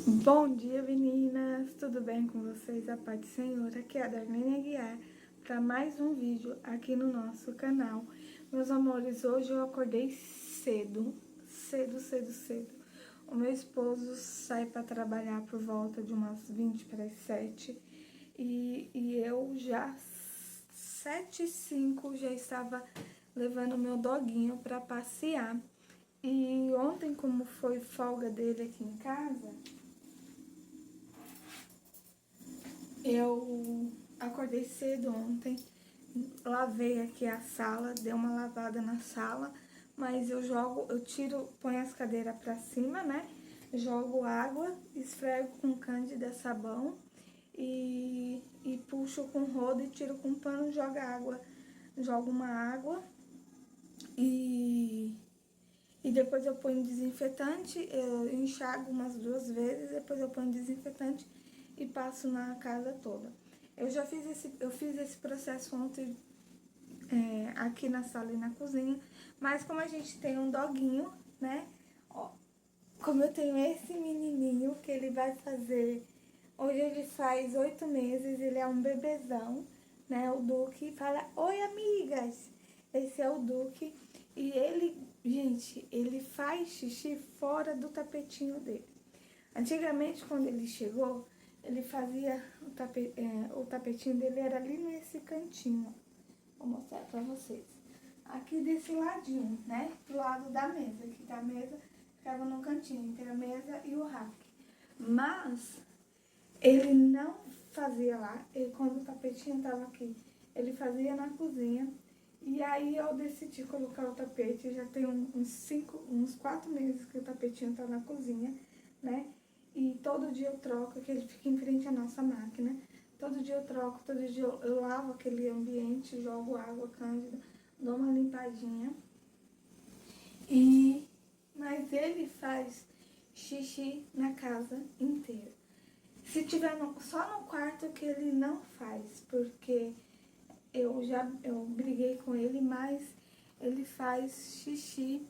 Bom dia, meninas! Tudo bem com vocês? A paz do Senhor. Aqui é a Darlene Aguiar para mais um vídeo aqui no nosso canal. Meus amores, hoje eu acordei cedo. O meu esposo sai para trabalhar por volta de umas 20 para as 7 e eu já 7h05 já estava levando meu doguinho para passear. E ontem, como foi folga dele aqui em casa, eu acordei cedo ontem, lavei aqui a sala, dei uma lavada na sala, mas eu tiro, ponho as cadeiras pra cima, né? Jogo água, esfrego com cândida sabão e puxo com rodo e tiro com pano, jogo uma água e depois eu ponho desinfetante, eu enxago umas 2 vezes, depois eu ponho desinfetante e passo na casa toda. Eu fiz esse processo ontem aqui na sala e na cozinha, mas como a gente tem um doguinho, né? Ó, como eu tenho esse menininho que ele vai fazer, hoje ele faz 8 meses, ele é um bebezão, né? O Duque fala, oi amigas! Esse é o Duque e ele, gente, ele faz xixi fora do tapetinho dele. Antigamente, quando ele chegou, ele fazia o tapetinho dele era ali nesse cantinho. Vou mostrar pra vocês. Aqui desse ladinho, né? Do lado da mesa. Aqui da mesa ficava no cantinho, entre a mesa e o rack. Mas ele não fazia lá. Quando o tapetinho tava aqui, ele fazia na cozinha. E aí eu decidi colocar o tapete. Já tem uns 4 meses que o tapetinho tá na cozinha, né? E todo dia eu troco, que ele fica em frente à nossa máquina. Todo dia eu troco, todo dia eu lavo aquele ambiente, jogo água cândida, dou uma limpadinha. Mas ele faz xixi na casa inteira. Se tiver só no quarto que ele não faz, porque eu briguei com ele, mas ele faz xixi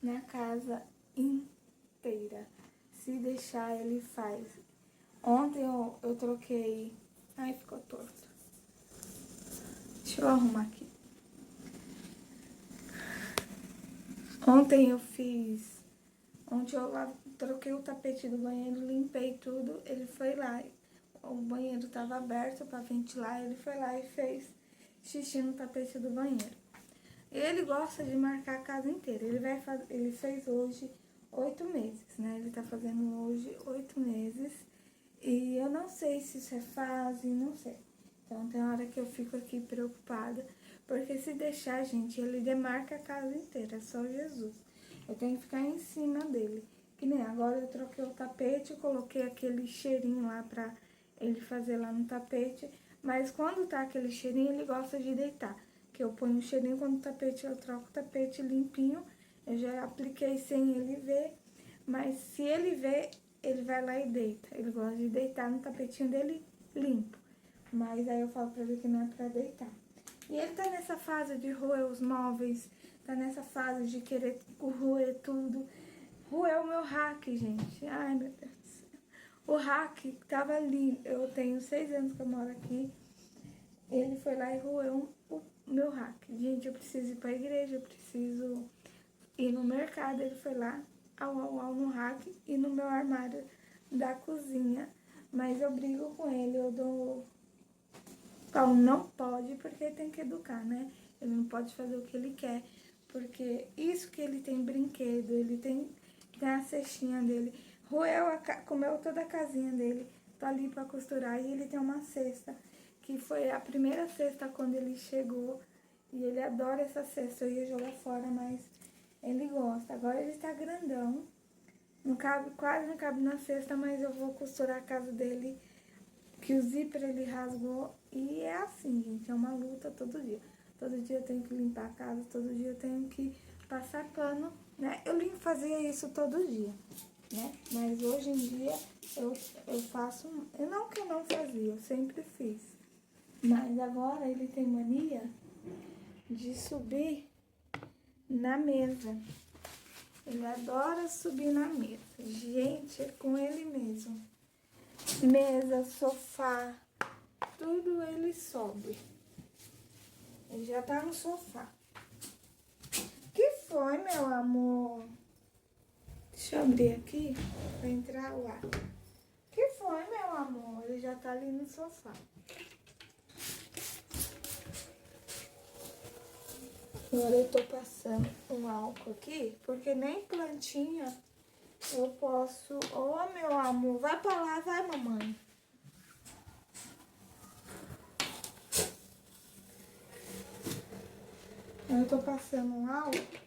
na casa inteira. Se deixar, ele faz. Ontem eu troquei... Ai, ficou torto. Deixa eu arrumar aqui. Ontem eu troquei o tapete do banheiro, limpei tudo. Ele foi lá. O banheiro estava aberto para ventilar. Ele foi lá e fez xixi no tapete do banheiro. Ele gosta de marcar a casa inteira. Ele fez hoje 8 meses, né? Ele tá fazendo hoje 8 meses. E eu não sei se isso é fase, não sei. Então tem hora que eu fico aqui preocupada. Porque se deixar, gente, ele demarca a casa inteira, é só Jesus. Eu tenho que ficar em cima dele. Que nem agora eu troquei o tapete, coloquei aquele cheirinho lá pra ele fazer lá no tapete. Mas quando tá aquele cheirinho, ele gosta de deitar. Que eu ponho o cheirinho quando o tapete, eu troco o tapete limpinho. Eu já apliquei sem ele ver. Mas se ele ver, ele vai lá e deita. Ele gosta de deitar no tapetinho dele limpo. Mas aí eu falo pra ele que não é pra deitar. E ele tá nessa fase de roer os móveis, tá nessa fase de querer roer tudo. Roeu o meu rack, gente. Ai, meu Deus do céu. O rack tava ali. Eu tenho 6 anos que eu moro aqui. Ele foi lá e roeu o meu rack. Gente, eu preciso ir pra igreja, eu preciso ir no mercado. Ele foi lá, au no rack e no meu armário da cozinha. Mas eu brigo com ele, eu dou... Então, não pode, porque tem que educar, né? Ele não pode fazer o que ele quer, porque isso que ele tem brinquedo, ele tem a cestinha dele, comeu toda a casinha dele, tá ali pra costurar, e ele tem uma cesta, que foi a primeira cesta quando ele chegou, e ele adora essa cesta. Eu ia jogar fora, mas ele gosta. Agora ele tá grandão, quase não cabe na cesta, mas eu vou costurar a casa dele, que o zíper ele rasgou. E é assim, gente, é uma luta todo dia. Todo dia eu tenho que limpar a casa, todo dia eu tenho que passar pano, né? Eu fazia isso todo dia, né? Mas hoje em dia eu faço... Não que eu não fazia, eu sempre fiz. Mas agora ele tem mania de subir na mesa. Ele adora subir na mesa. Gente, é com ele mesmo. mesa, sofá, tudo ele sobe. Ele já tá no sofá. Que foi, meu amor? Deixa eu abrir aqui pra entrar lá. Que foi, meu amor? Ele já tá ali no sofá. Agora eu tô passando um álcool aqui, porque nem plantinha eu posso... Ô, meu amor, vai pra lá, vai, mamãe. Eu tô passando um álcool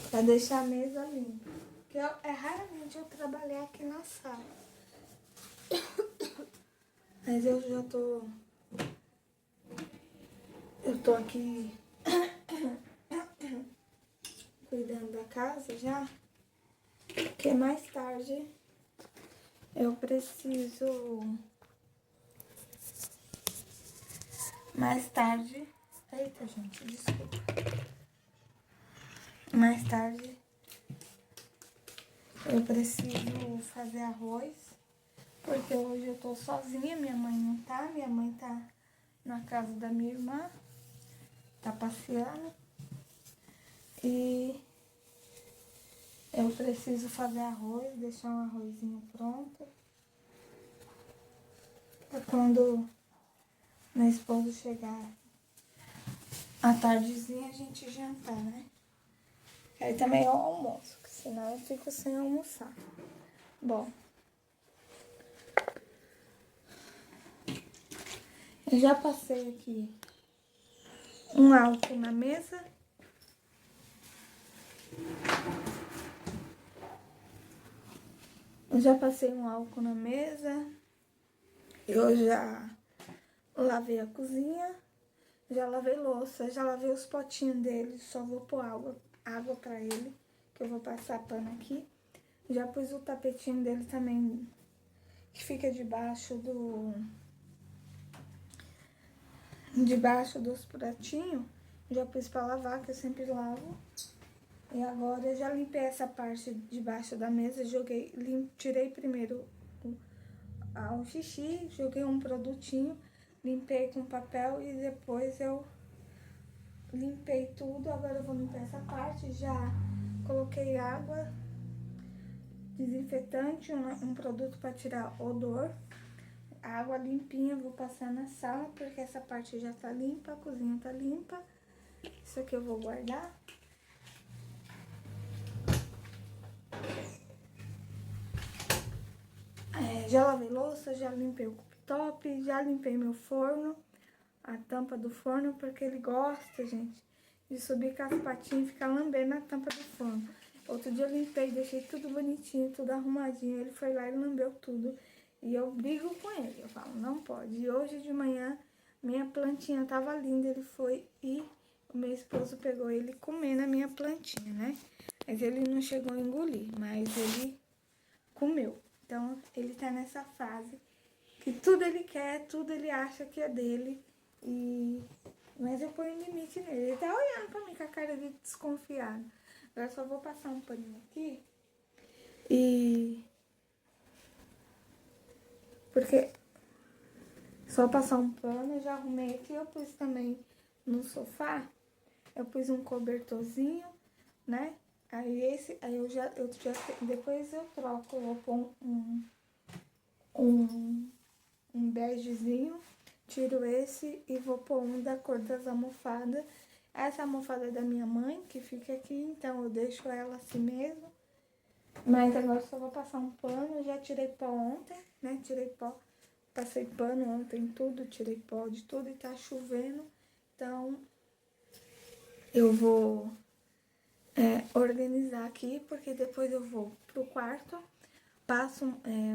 pra deixar a mesa limpa. Porque raramente eu trabalhei aqui na sala. Mas eu já tô... Eu tô aqui cuidando da casa já. Porque mais tarde eu preciso... Mais tarde... Eita, gente, desculpa. Mais tarde eu preciso fazer arroz. Porque hoje eu tô sozinha, minha mãe não tá. Minha mãe tá na casa da minha irmã. Tá passeando. E eu preciso fazer arroz, deixar um arrozinho pronto. Pra quando meu esposo chegar à tardezinha a gente jantar, né? Aí também é o almoço, porque senão eu fico sem almoçar. Bom, eu já passei aqui um álcool na mesa. Eu já passei um álcool na mesa. Eu já lavei a cozinha. Já lavei louça, já lavei os potinhos dele. Só vou pôr água pra ele, que eu vou passar pano aqui. Já pus o tapetinho dele também, que fica debaixo dos pratinhos. Já pus pra lavar, que eu sempre lavo. E agora eu já limpei essa parte de baixo da mesa, tirei primeiro o xixi, joguei um produtinho, limpei com papel e depois eu limpei tudo. Agora eu vou limpar essa parte, já coloquei água, desinfetante, um produto para tirar odor. A água limpinha eu vou passar na sala, porque essa parte já tá limpa, a cozinha tá limpa. Isso aqui eu vou guardar. Já lavei louça, já limpei o cooktop, já limpei meu forno, a tampa do forno, porque ele gosta, gente, de subir com as patinhas e ficar lambendo a tampa do forno. Outro dia eu limpei, deixei tudo bonitinho, tudo arrumadinho, ele foi lá e lambeu tudo. E eu brigo com ele, eu falo, não pode. E hoje de manhã, minha plantinha tava linda, ele foi e o meu esposo pegou ele comendo a minha plantinha, né? Mas ele não chegou a engolir, mas ele comeu. Então, ele tá nessa fase que tudo ele quer, tudo ele acha que é dele. Mas eu ponho limite nele. Ele tá olhando pra mim com a cara de desconfiado. Agora só vou passar um paninho aqui. Porque só passar um pano, eu já arrumei aqui. Eu pus também no sofá. Eu pus um cobertorzinho, né? Depois eu troco, eu vou pôr um begezinho, tiro esse e vou pôr um da cor das almofadas. Essa almofada é da minha mãe, que fica aqui, então eu deixo ela assim mesmo. Mas agora só vou passar um pano, eu já tirei pó ontem, né? Tirei pó, passei pano ontem tudo, tirei pó de tudo e tá chovendo. Então, eu vou organizar aqui, porque depois eu vou pro quarto,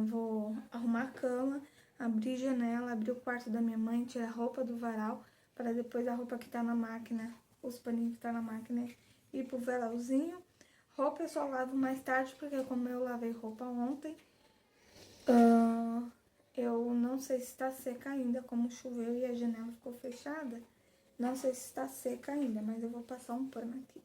vou arrumar a cama, abrir janela, abrir o quarto da minha mãe, tirar a roupa do varal, para depois a roupa que tá na máquina, os paninhos que tá na máquina, ir pro varalzinho. Roupa eu só lavo mais tarde, porque como eu lavei roupa ontem, eu não sei se tá seca ainda, como choveu e a janela ficou fechada, não sei se está seca ainda, mas eu vou passar um pano aqui.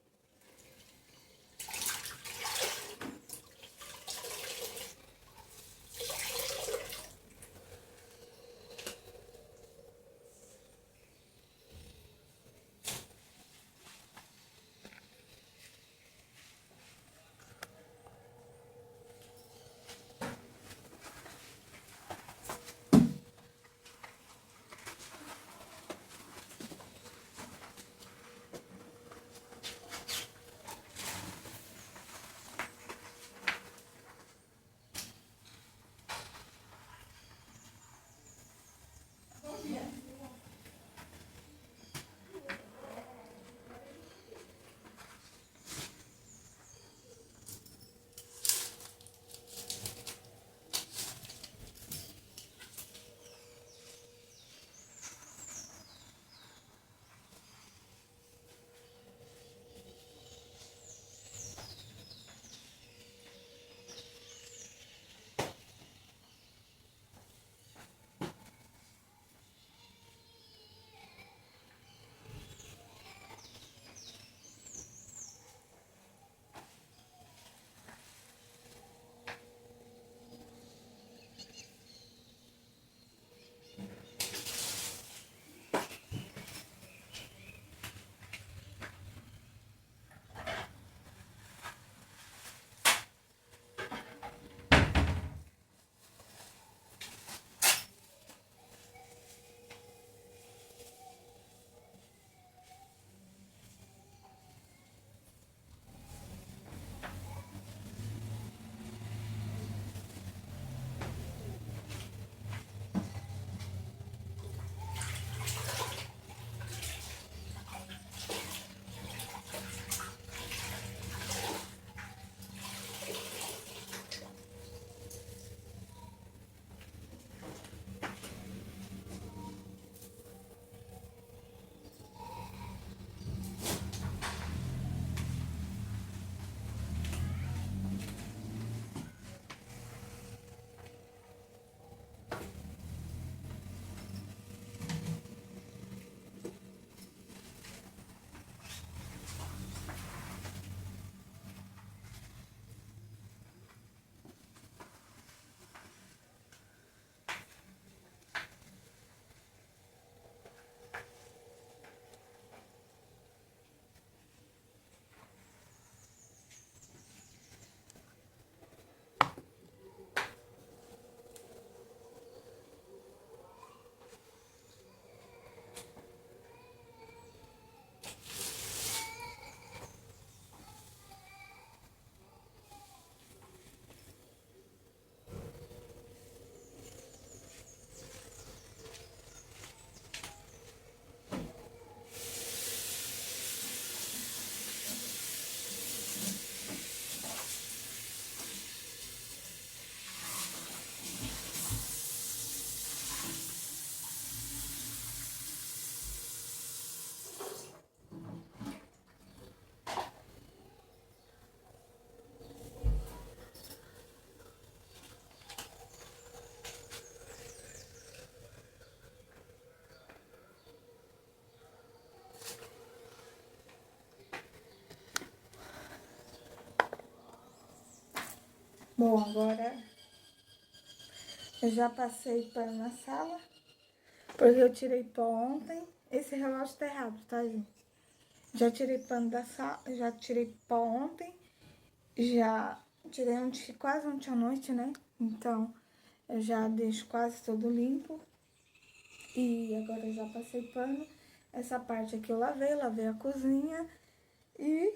Bom, agora eu já passei pano na sala, porque eu tirei pó ontem. Esse relógio tá errado, tá, gente? Já tirei pano da sala, já tirei pó ontem, já tirei quase ontem à noite, né? Então, eu já deixo quase todo limpo. E agora eu já passei pano. Essa parte aqui eu lavei a cozinha. E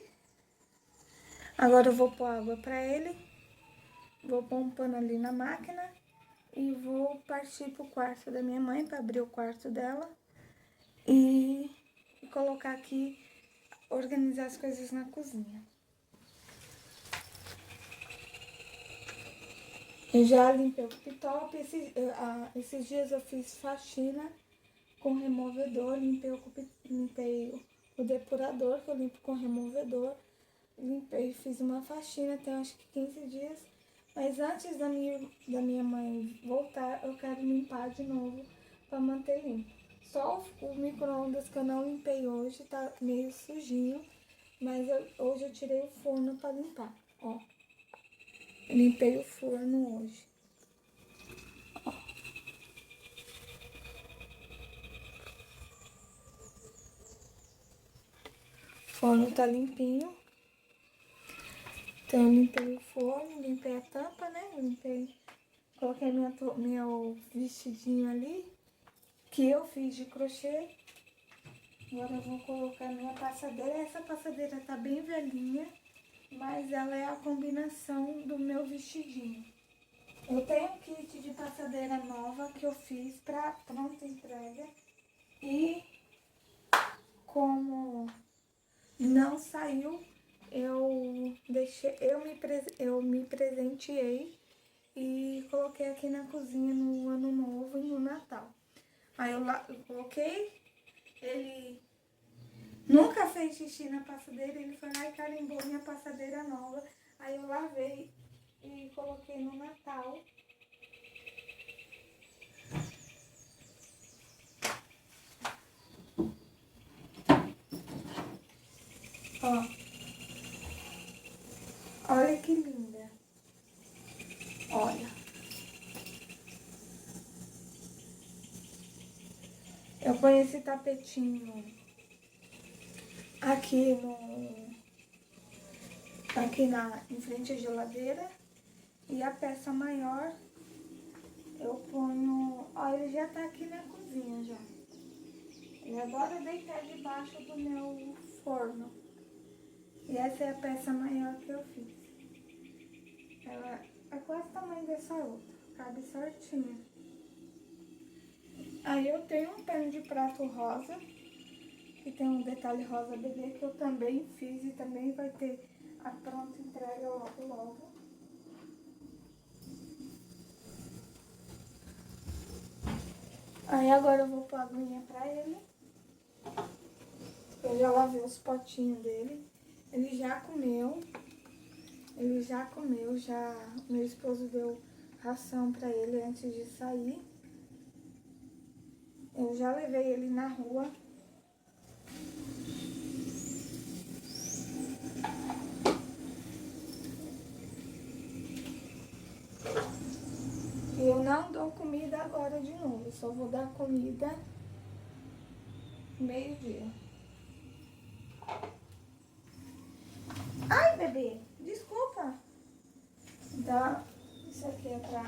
agora eu vou pôr água pra ele. Vou pôr um pano ali na máquina. E vou partir pro quarto da minha mãe, pra abrir o quarto dela. E colocar aqui, organizar as coisas na cozinha. Eu já limpei o cooktop. Esses dias eu fiz faxina com removedor. Limpei o depurador, que eu limpo com removedor. Limpei, fiz uma faxina tem acho que 15 dias. Mas antes da minha mãe voltar, eu quero limpar de novo para manter limpo. Só o micro-ondas que eu não limpei hoje, tá meio sujinho. Mas hoje eu tirei o forno para limpar, ó. Limpei o forno hoje. Ó. O forno tá limpinho. Então eu limpei o forno, limpei a tampa, né? Coloquei meu vestidinho ali, que eu fiz de crochê. Agora eu vou colocar minha passadeira. Essa passadeira tá bem velhinha, mas ela é a combinação do meu vestidinho. Eu tenho um kit de passadeira nova que eu fiz para pronta entrega. E como não saiu, eu me presenteei e coloquei aqui na cozinha no Ano Novo e no Natal. Aí eu coloquei, ele nunca fez xixi na passadeira, ele foi lá e carimbou minha passadeira nova. Aí eu lavei e coloquei no Natal. Ó, olha que linda. Olha. Eu ponho esse tapetinho aqui em frente à geladeira. E a peça maior eu ponho... Ó, ele já tá aqui na cozinha já. Ele adora deitar debaixo do meu forno. E essa é a peça maior que eu fiz. Ela é quase o tamanho dessa outra. Cabe certinho. Aí eu tenho um pano de prato rosa, que tem um detalhe rosa bebê, que eu também fiz e também vai ter a pronta entrega logo logo. Aí agora eu vou pôr a aguinha pra ele. Eu já lavei os potinhos dele. Ele já comeu. Meu esposo deu ração pra ele antes de sair. Eu já levei ele na rua. E eu não dou comida agora de novo. Eu só vou dar comida meio-dia. Ai, bebê, desculpa. Então, isso aqui é pra...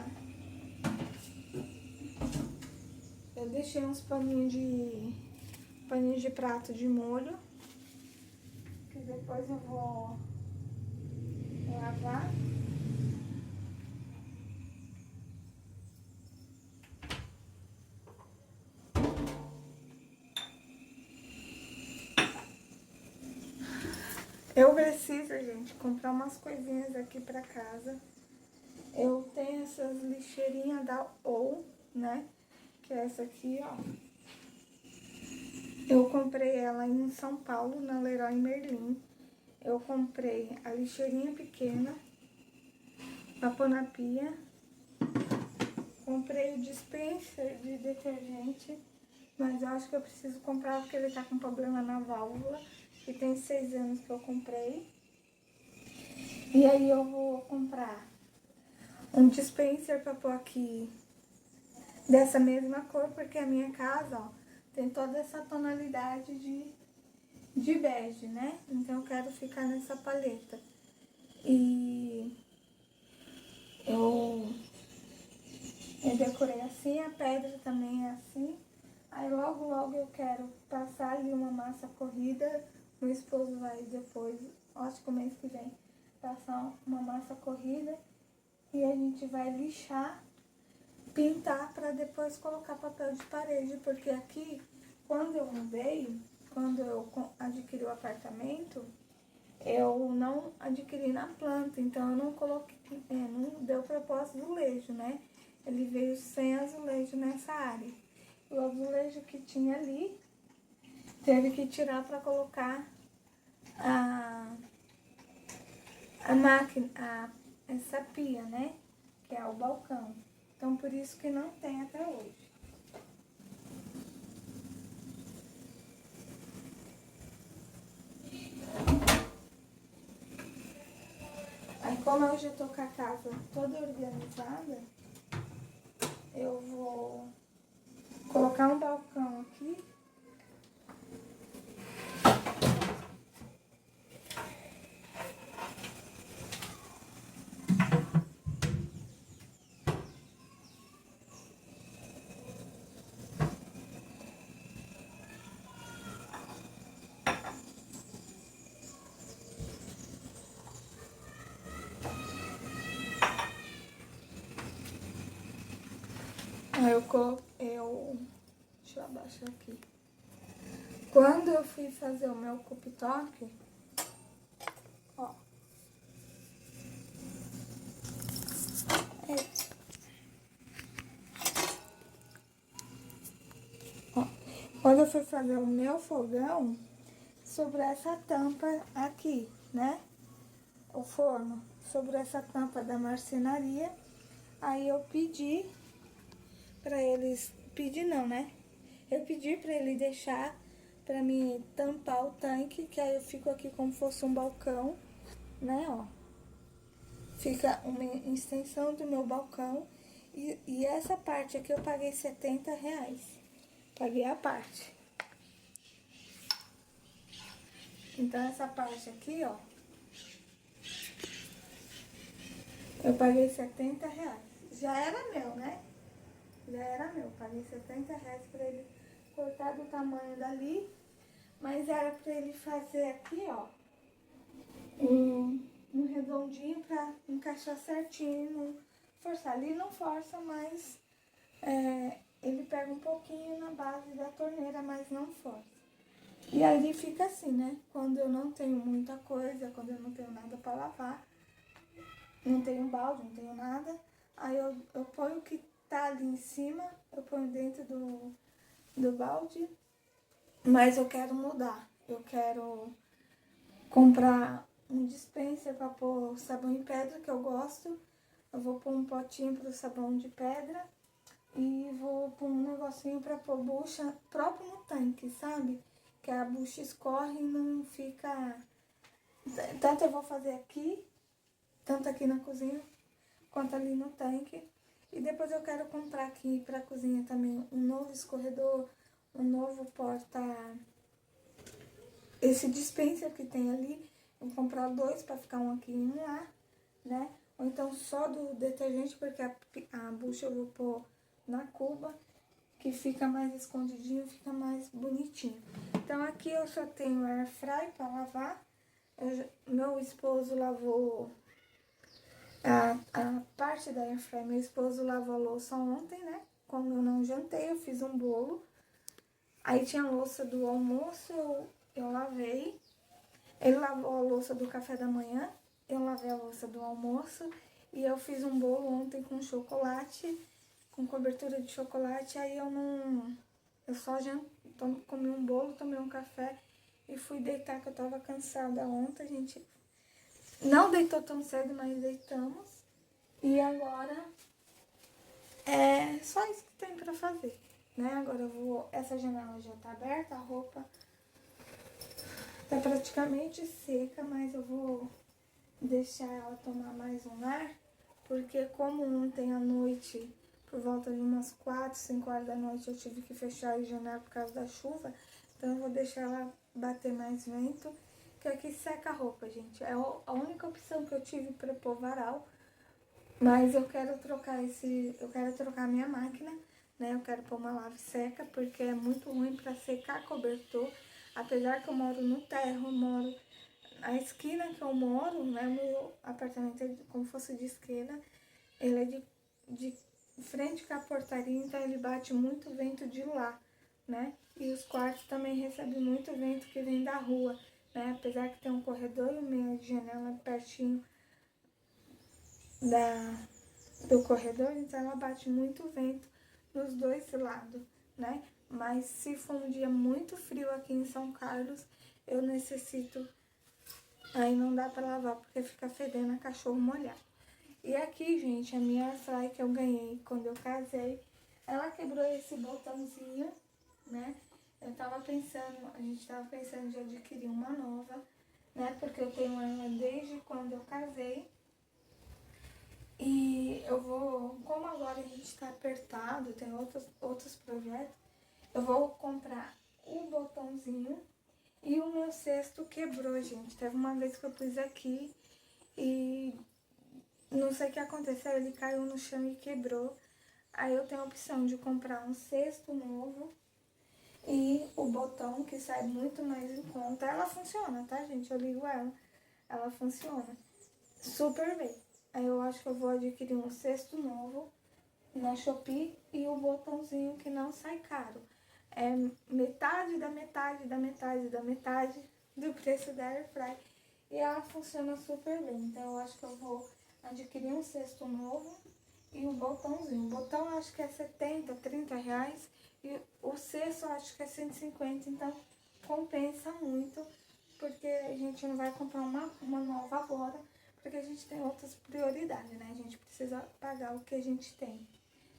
Eu deixei uns paninhos de prato de molho, que depois eu vou lavar. Eu preciso, gente, comprar umas coisinhas aqui pra casa. Eu tenho essas lixeirinhas da OU, né? Que é essa aqui, ó. Eu comprei ela em São Paulo, na Leroy Merlin. Eu comprei a lixeirinha pequena pra pôr na pia. Comprei o dispenser de detergente, mas eu acho que eu preciso comprar porque ele tá com problema na válvula. E tem 6 anos que eu comprei. E aí eu vou comprar um dispenser pra pôr aqui dessa mesma cor, porque a minha casa, ó, tem toda essa tonalidade de bege, né? Então eu quero ficar nessa paleta. E eu decorei assim, a pedra também é assim. Aí logo eu quero passar ali uma massa corrida. Meu esposo vai depois, acho que o mês que vem, passar uma massa corrida. E a gente vai lixar, pintar para depois colocar papel de parede. Porque aqui, quando eu mudei, quando eu adquiri o apartamento, eu não adquiri na planta, então eu não coloquei, não deu propósito do azulejo, né? Ele veio sem azulejo nessa área. O azulejo que tinha ali, teve que tirar para colocar a máquina, essa pia, né? Que é o balcão. Então por isso que não tem até hoje. Aí como eu já tô com a casa toda organizada, eu vou colocar um balcão aqui. Aí deixa eu abaixar aqui. Quando eu fui fazer o meu cooktop, ó, ó, quando eu fui fazer o meu fogão, sobre essa tampa aqui, né? O forno, sobre essa tampa da marcenaria, aí eu pedi pra eles, pedi não, né? Eu pedi pra ele deixar pra me tampar o tanque, que aí eu fico aqui como fosse um balcão, né, ó. Fica uma extensão do meu balcão. E essa parte aqui eu paguei R$70. Paguei a parte. Então essa parte aqui, ó, eu paguei R$70. Já era meu, né? Já era meu. Paguei R$70 pra ele cortar do tamanho dali. Mas era pra ele fazer aqui, ó, um redondinho pra encaixar certinho, não forçar. Ali não força, mas ele pega um pouquinho na base da torneira, mas não força. E ali fica assim, né? Quando eu não tenho muita coisa, quando eu não tenho nada pra lavar, não tenho balde, não tenho nada, aí eu ponho o que tá ali em cima, eu ponho dentro do balde, mas eu quero mudar. Eu quero comprar um dispenser para pôr sabão em pedra, que eu gosto. Eu vou pôr um potinho para o sabão de pedra e vou pôr um negocinho para pôr bucha próprio no tanque, sabe? Que a bucha escorre e não fica... Tanto eu vou fazer aqui, tanto aqui na cozinha, quanto ali no tanque. E depois eu quero comprar aqui para a cozinha também um novo escorredor, um novo porta... Esse dispenser que tem ali, eu vou comprar 2 para ficar um aqui e um lá, né? Ou então só do detergente, porque a bucha eu vou pôr na cuba, que fica mais escondidinho, fica mais bonitinho. Então aqui eu só tenho air fry para lavar. Meu esposo lavou a parte da air fry, meu esposo lavou a louça ontem, né? Como eu não jantei, eu fiz um bolo. Aí tinha a louça do almoço, eu lavei. Ele lavou a louça do café da manhã, eu lavei a louça do almoço. E eu fiz um bolo ontem com chocolate, com cobertura de chocolate. Aí eu só comi um bolo, tomei um café e fui deitar, que eu tava cansada ontem. A gente não deitou tão cedo, mas deitamos. E agora é só isso que tem pra fazer, né? Agora essa janela já tá aberta, a roupa tá praticamente seca, mas eu vou deixar ela tomar mais um ar, porque como ontem à noite, por volta de umas 4, 5 horas da noite, eu tive que fechar a janela por causa da chuva, então eu vou deixar ela bater mais vento, que aqui seca a roupa, gente. É a única opção que eu tive para pôr varal, mas eu quero trocar a minha máquina, né? Eu quero pôr uma lave seca, porque é muito ruim para secar cobertor. Apesar que eu moro no térreo, eu moro a esquina que eu moro, né? Meu apartamento é como se fosse de esquina, ele é de frente com a portaria, então ele bate muito vento de lá, né? E os quartos também recebem muito vento que vem da rua, né? Apesar que tem um corredor e meia de janela pertinho do corredor, então ela bate muito vento nos dois lados, né? Mas se for um dia muito frio aqui em São Carlos, eu necessito. Aí não dá pra lavar porque fica fedendo a cachorro molhado. E aqui, gente, a minha airfryer que eu ganhei quando eu casei, ela quebrou esse botãozinho, né? A gente tava pensando de adquirir uma nova, né? Porque eu tenho ela desde quando eu casei. E eu vou, como agora a gente tá apertado, tem outros projetos, eu vou comprar o botãozinho. E o meu cesto quebrou, gente. Teve uma vez que eu pus aqui e não sei o que aconteceu, ele caiu no chão e quebrou. Aí eu tenho a opção de comprar um cesto novo e o botão, que sai muito mais em conta. Ela funciona, tá, gente? Eu ligo ela funciona super bem. Aí eu acho que eu vou adquirir um cesto novo na Shopee e o botãozinho que não sai caro. É metade da metade da metade da metade do preço da Airfryer. E ela funciona super bem. Então eu acho que eu vou adquirir um cesto novo e o botãozinho. O botão eu acho que é 70, 30 reais. E o cesto eu acho que é 150. Então compensa muito. Porque a gente não vai comprar uma nova agora. Porque a gente tem outras prioridades, né? A gente precisa pagar o que a gente tem.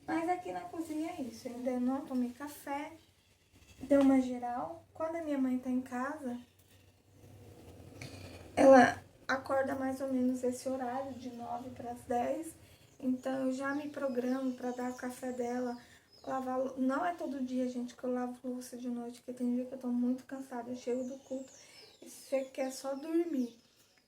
Mas aqui na cozinha é isso. Eu ainda não tomei café. Deu uma geral. Quando a minha mãe tá em casa, ela acorda mais ou menos esse horário, de 9 para as 10. Então eu já me programo para dar o café dela, lavar. Não é todo dia, gente, que eu lavo louça de noite, porque tem dia que eu tô muito cansada. Eu chego do culto e chego que é só dormir,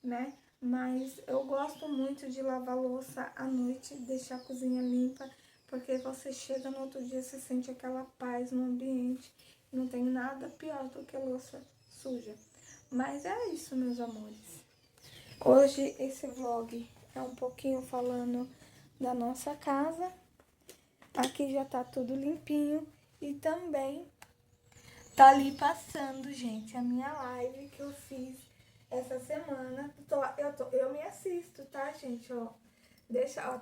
né? Mas eu gosto muito de lavar louça à noite, deixar a cozinha limpa, porque você chega no outro dia, você sente aquela paz no ambiente. Não tem nada pior do que louça suja. Mas é isso, meus amores. Hoje esse vlog é um pouquinho falando da nossa casa. Aqui já tá tudo limpinho. E também tá ali passando, gente, a minha live que eu fiz essa semana. Eu me assisto, tá, gente? Ó,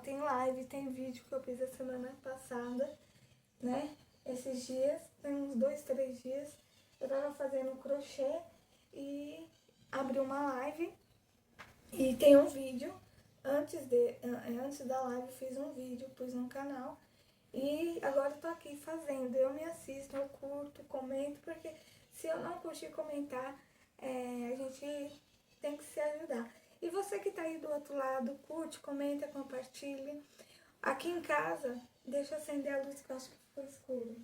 tem live, tem vídeo que eu fiz a semana passada, né? Esses dias, tem uns 2, 3 dias, eu tava fazendo crochê e abri uma live e tem um vídeo. Antes da live, fiz um vídeo, pus no canal. E agora eu tô aqui fazendo. Eu me assisto, eu curto, comento, porque se eu não curtir comentar, a gente tem que se ajudar. E você que tá aí do outro lado, curte, comenta, compartilha. Aqui em casa, deixa eu acender a luz que eu acho que ficou escuro.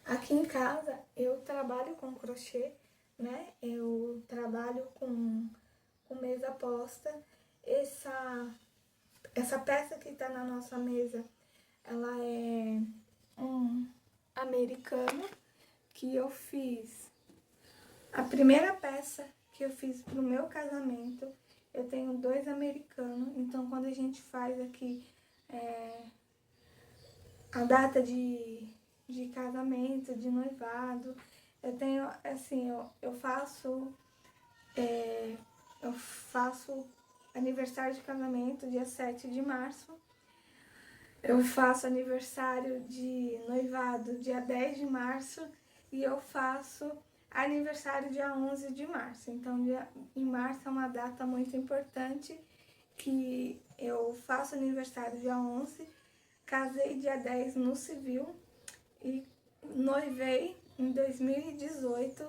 Aqui em casa eu trabalho com crochê, né? Eu trabalho com mesa posta. Essa peça que tá na nossa mesa, ela é um americano que eu fiz. A primeira peça que eu fiz pro meu casamento, eu tenho 2 americanos, então quando a gente faz aqui a data de casamento, de noivado, eu tenho, assim, eu faço aniversário de casamento dia 7 de março, eu faço aniversário de noivado dia 10 de março e eu faço aniversário dia 11 de março. Então, em março é uma data muito importante que eu faço aniversário dia 11, casei dia 10 no civil e noivei em 2018,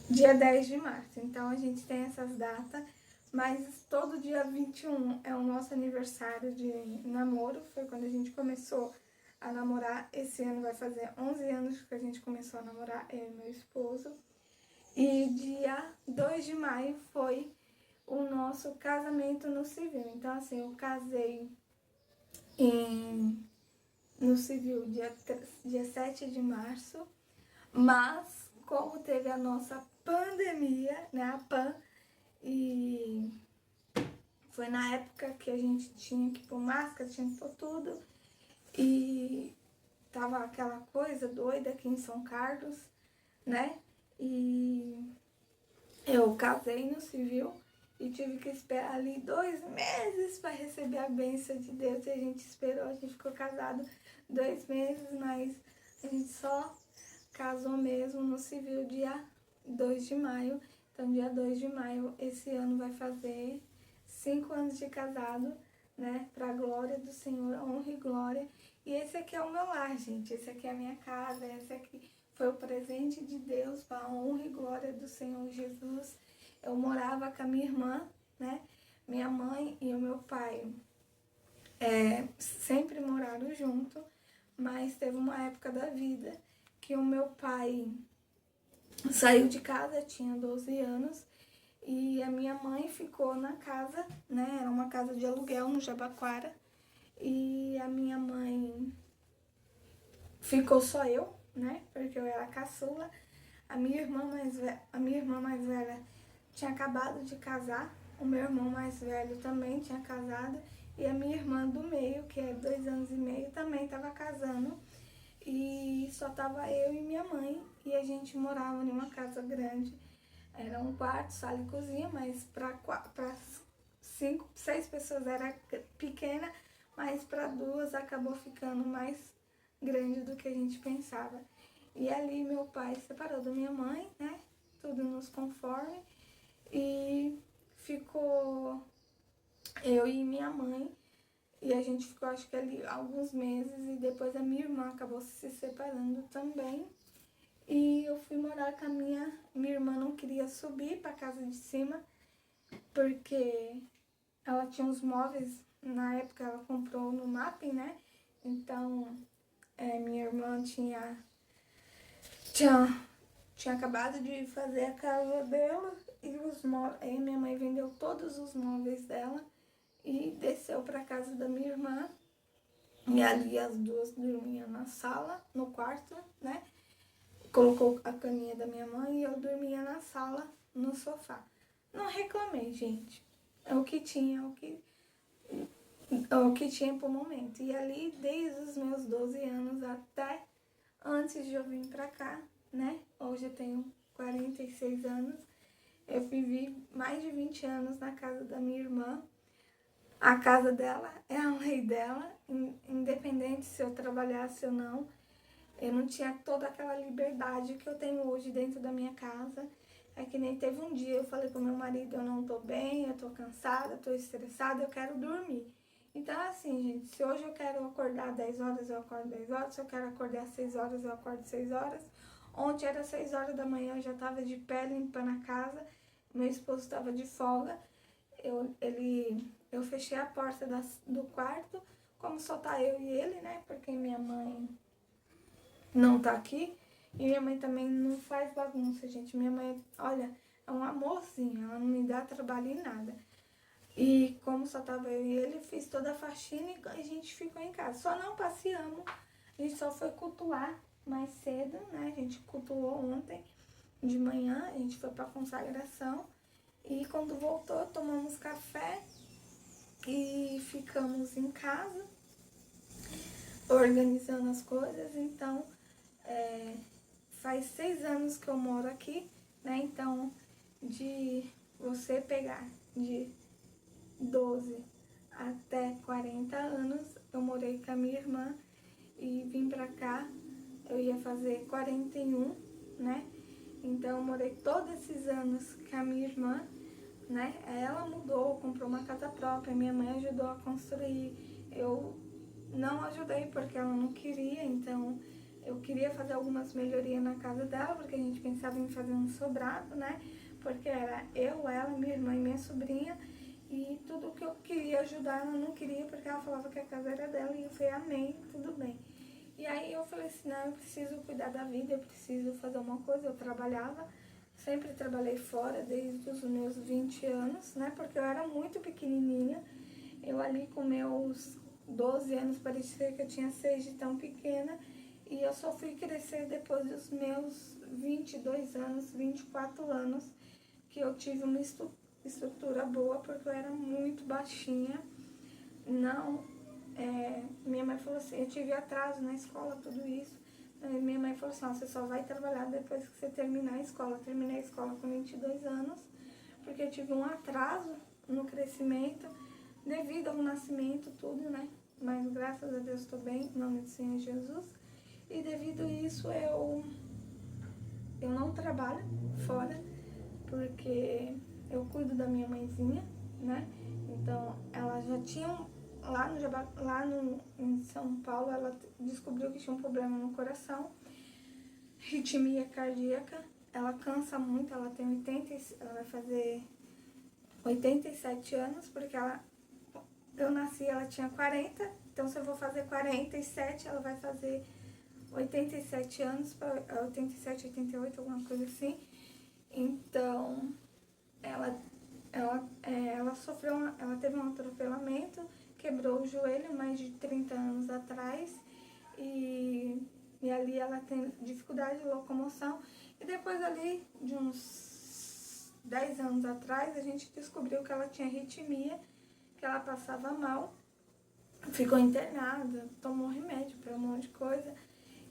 dia 10 de março. Então, a gente tem essas datas Mas todo dia 21 é o nosso aniversário de namoro. Foi quando a gente começou a namorar. Esse ano vai fazer 11 anos que a gente começou a namorar, eu e meu esposo. E dia 2 de maio foi o nosso casamento no civil. Então, assim, eu casei no civil dia 7 de março. Mas, como teve a nossa pandemia, né, a PAN, e foi na época que a gente tinha que pôr máscara, tinha que pôr tudo. E tava aquela coisa doida aqui em São Carlos, né? E eu casei no civil e tive que esperar ali 2 meses para receber a bênção de Deus. E a gente esperou, a gente ficou casado 2 meses, mas a gente só casou mesmo no civil dia 2 de maio. Então, dia 2 de maio, esse ano vai fazer 5 anos de casado, né? Para a glória do Senhor, honra e glória. E esse aqui é o meu lar, gente. Esse aqui é a minha casa. Esse aqui foi o presente de Deus para a honra e glória do Senhor Jesus. Eu morava com a minha irmã, né? Minha mãe e o meu pai sempre moraram junto, mas teve uma época da vida que o meu pai saiu de casa, tinha 12 anos, e a minha mãe ficou na casa, né? Era uma casa de aluguel no Jabaquara. E a minha mãe ficou só eu, né? Porque eu era a caçula. A minha irmã mais velha tinha acabado de casar. O meu irmão mais velho também tinha casado. E a minha irmã do meio, que é 2 anos e meio, também estava casando. E só tava eu e minha mãe. E a gente morava em uma casa grande. Era um quarto, sala e cozinha, mas para 5, 6 pessoas era pequena, mas para 2 acabou ficando mais grande do que a gente pensava. E ali meu pai separou da minha mãe, né? Tudo nos conforme. E ficou eu e minha mãe. E a gente ficou, acho que ali, alguns meses. E depois a minha irmã acabou se separando também. E eu fui morar com a minha irmã. Não queria subir para casa de cima, porque ela tinha uns móveis. Na época ela comprou no Mapping, né? Então, minha irmã tinha acabado de fazer a casa dela. E aí minha mãe vendeu todos os móveis dela e desceu para casa da minha irmã. E ali as duas dormiam na sala, no quarto, né? Colocou a caminha da minha mãe e eu dormia na sala, no sofá. Não reclamei, gente. É o que tinha, o que tinha pro momento. E ali, desde os meus 12 anos até antes de eu vir pra cá, né? Hoje eu tenho 46 anos. Eu vivi mais de 20 anos na casa da minha irmã. A casa dela é a lei dela, independente se eu trabalhasse ou não. Eu não tinha toda aquela liberdade que eu tenho hoje dentro da minha casa. É que nem teve um dia eu falei pro meu marido, eu não tô bem, eu tô cansada, tô estressada, eu quero dormir. Então assim, gente, se hoje eu quero acordar 10 horas, eu acordo 10 horas. Se eu quero acordar 6 horas, eu acordo 6 horas. Ontem era 6 horas da manhã, eu já tava de pé limpando a casa. Meu esposo estava de folga. Eu fechei a porta do quarto, como só tá eu e ele, né? Porque minha mãe não tá aqui. E minha mãe também não faz bagunça, gente. Minha mãe, olha, é um amorzinho, ela não me dá trabalho em nada. E como só tava eu e ele, fiz toda a faxina e a gente ficou em casa. Só não passeamos, a gente só foi cultuar mais cedo, né? A gente cultuou ontem de manhã, a gente foi pra consagração. E quando voltou, tomamos café e ficamos em casa, organizando as coisas. Então, faz 6 anos que eu moro aqui, né? Então, de você pegar de 12 até 40 anos, eu morei com a minha irmã e vim pra cá, eu ia fazer 41, né? Então, eu morei todos esses anos com a minha irmã, né? Ela mudou, comprou uma casa própria, minha mãe ajudou a construir. Eu não ajudei porque ela não queria, então eu queria fazer algumas melhorias na casa dela, porque a gente pensava em fazer um sobrado, né? porque era eu, ela, minha irmã e minha sobrinha, e tudo que eu queria ajudar, ela não queria, porque ela falava que a casa era dela, e eu falei, amém, tudo bem. E aí eu falei assim, não, eu preciso cuidar da vida, eu preciso fazer uma coisa. Eu trabalhava, sempre trabalhei fora, desde os meus 20 anos, né, porque eu era muito pequenininha. Eu ali com meus 12 anos, parecia que eu tinha 6 de tão pequena, e eu só fui crescer depois dos meus 22 anos, 24 anos, que eu tive uma estrutura boa, porque eu era muito baixinha. Não, minha mãe falou assim, eu tive atraso na escola, tudo isso. Aí minha mãe falou assim, você só vai trabalhar depois que você terminar a escola. Eu terminei a escola com 22 anos, porque eu tive um atraso no crescimento, devido ao nascimento, tudo, né? Mas graças a Deus estou bem, em nome do Senhor Jesus. E devido a isso eu não trabalho fora, porque eu cuido da minha mãezinha, né? Então ela já tinha, em São Paulo, ela descobriu que tinha um problema no coração, arritmia cardíaca. Ela cansa muito, ela vai fazer 87 anos, porque eu nasci, ela tinha 40, então se eu vou fazer 47, ela vai fazer 87 anos, 87, 88, alguma coisa assim. Então, ela sofreu, ela teve um atropelamento, quebrou o joelho mais de 30 anos atrás, e ali ela tem dificuldade de locomoção. E depois ali, de uns 10 anos atrás, a gente descobriu que ela tinha arritmia, que ela passava mal, ficou internada, tomou remédio para um monte de coisa.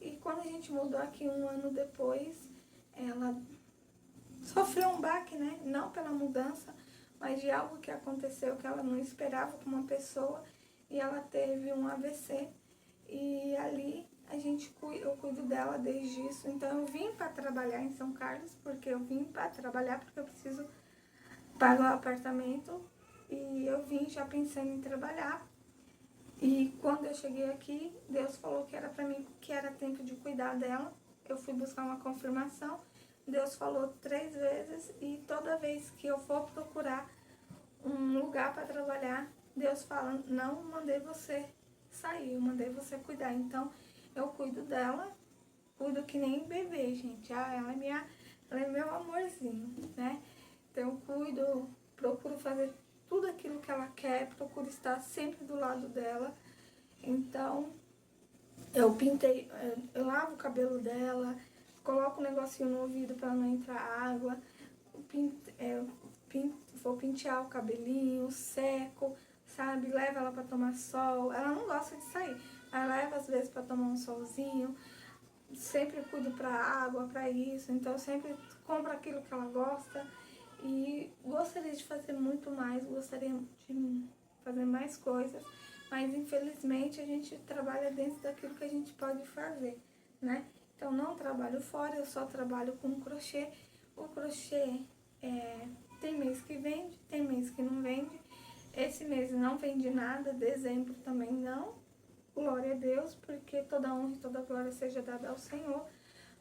E quando a gente mudou aqui um ano depois, ela sofreu um baque, né? Não pela mudança, mas de algo que aconteceu que ela não esperava com uma pessoa, e ela teve um AVC. E ali eu cuido dela desde isso. Então eu vim para trabalhar em São Carlos, porque eu vim para trabalhar, porque eu preciso pagar o apartamento, e eu vim já pensando em trabalhar. E quando eu cheguei aqui, Deus falou que era para mim, que era tempo de cuidar dela. Eu fui buscar uma confirmação. Deus falou 3 vezes, e toda vez que eu for procurar um lugar para trabalhar, Deus fala, não mandei você sair, eu mandei você cuidar. Então eu cuido dela, cuido que nem bebê, gente. Ela é meu amorzinho, né? Então eu cuido, procuro fazer tudo aquilo que ela quer, procuro estar sempre do lado dela. Então eu lavo o cabelo dela, coloco um negocinho no ouvido para não entrar água, vou pentear o cabelinho, seco, sabe? Levo ela para tomar sol. Ela não gosta de sair, mas leva às vezes para tomar um solzinho. Sempre cuido para água, para isso. Então sempre compro aquilo que ela gosta. E gostaria de fazer muito mais, gostaria de fazer mais coisas, mas infelizmente a gente trabalha dentro daquilo que a gente pode fazer, né? Então não trabalho fora, eu só trabalho com crochê. O crochê tem mês que vende, tem mês que não vende. Esse mês não vendi nada, dezembro também não. Glória a Deus, porque toda honra e toda glória seja dada ao Senhor.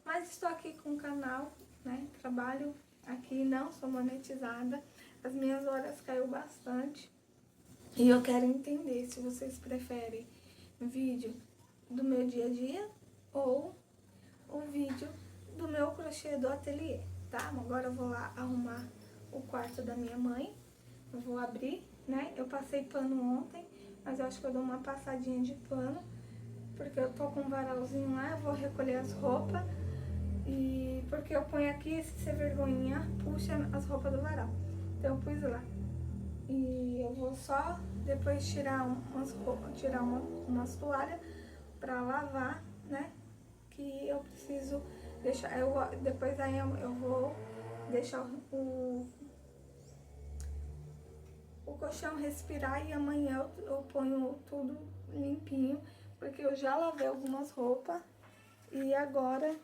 Mas estou aqui com o canal, né? Trabalho aqui, não sou monetizada. As minhas horas caiu bastante. E eu quero entender se vocês preferem vídeo do meu dia a dia ou o vídeo do meu crochê do ateliê, tá? Agora eu vou lá arrumar o quarto da minha mãe. Eu vou abrir, né? Eu passei pano ontem, mas eu acho que eu dou uma passadinha de pano, porque eu tô com um varalzinho lá, eu vou recolher as roupas. E porque eu ponho aqui, se ser vergonhinha, puxa as roupas do varal. Então eu pus lá. E eu vou só depois tirar umas toalhas pra lavar, né? Que eu preciso deixar. Depois aí eu vou deixar o colchão respirar, e amanhã eu ponho tudo limpinho, porque eu já lavei algumas roupas e agora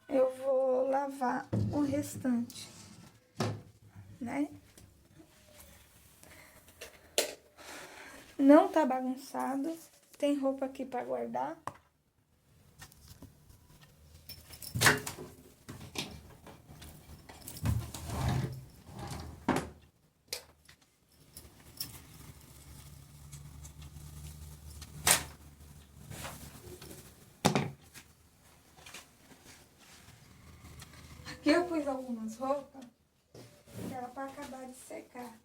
eu vou lavar o restante, né? Não tá bagunçado, tem roupa aqui pra guardar. Aqui eu pus algumas roupas, que era pra acabar de secar.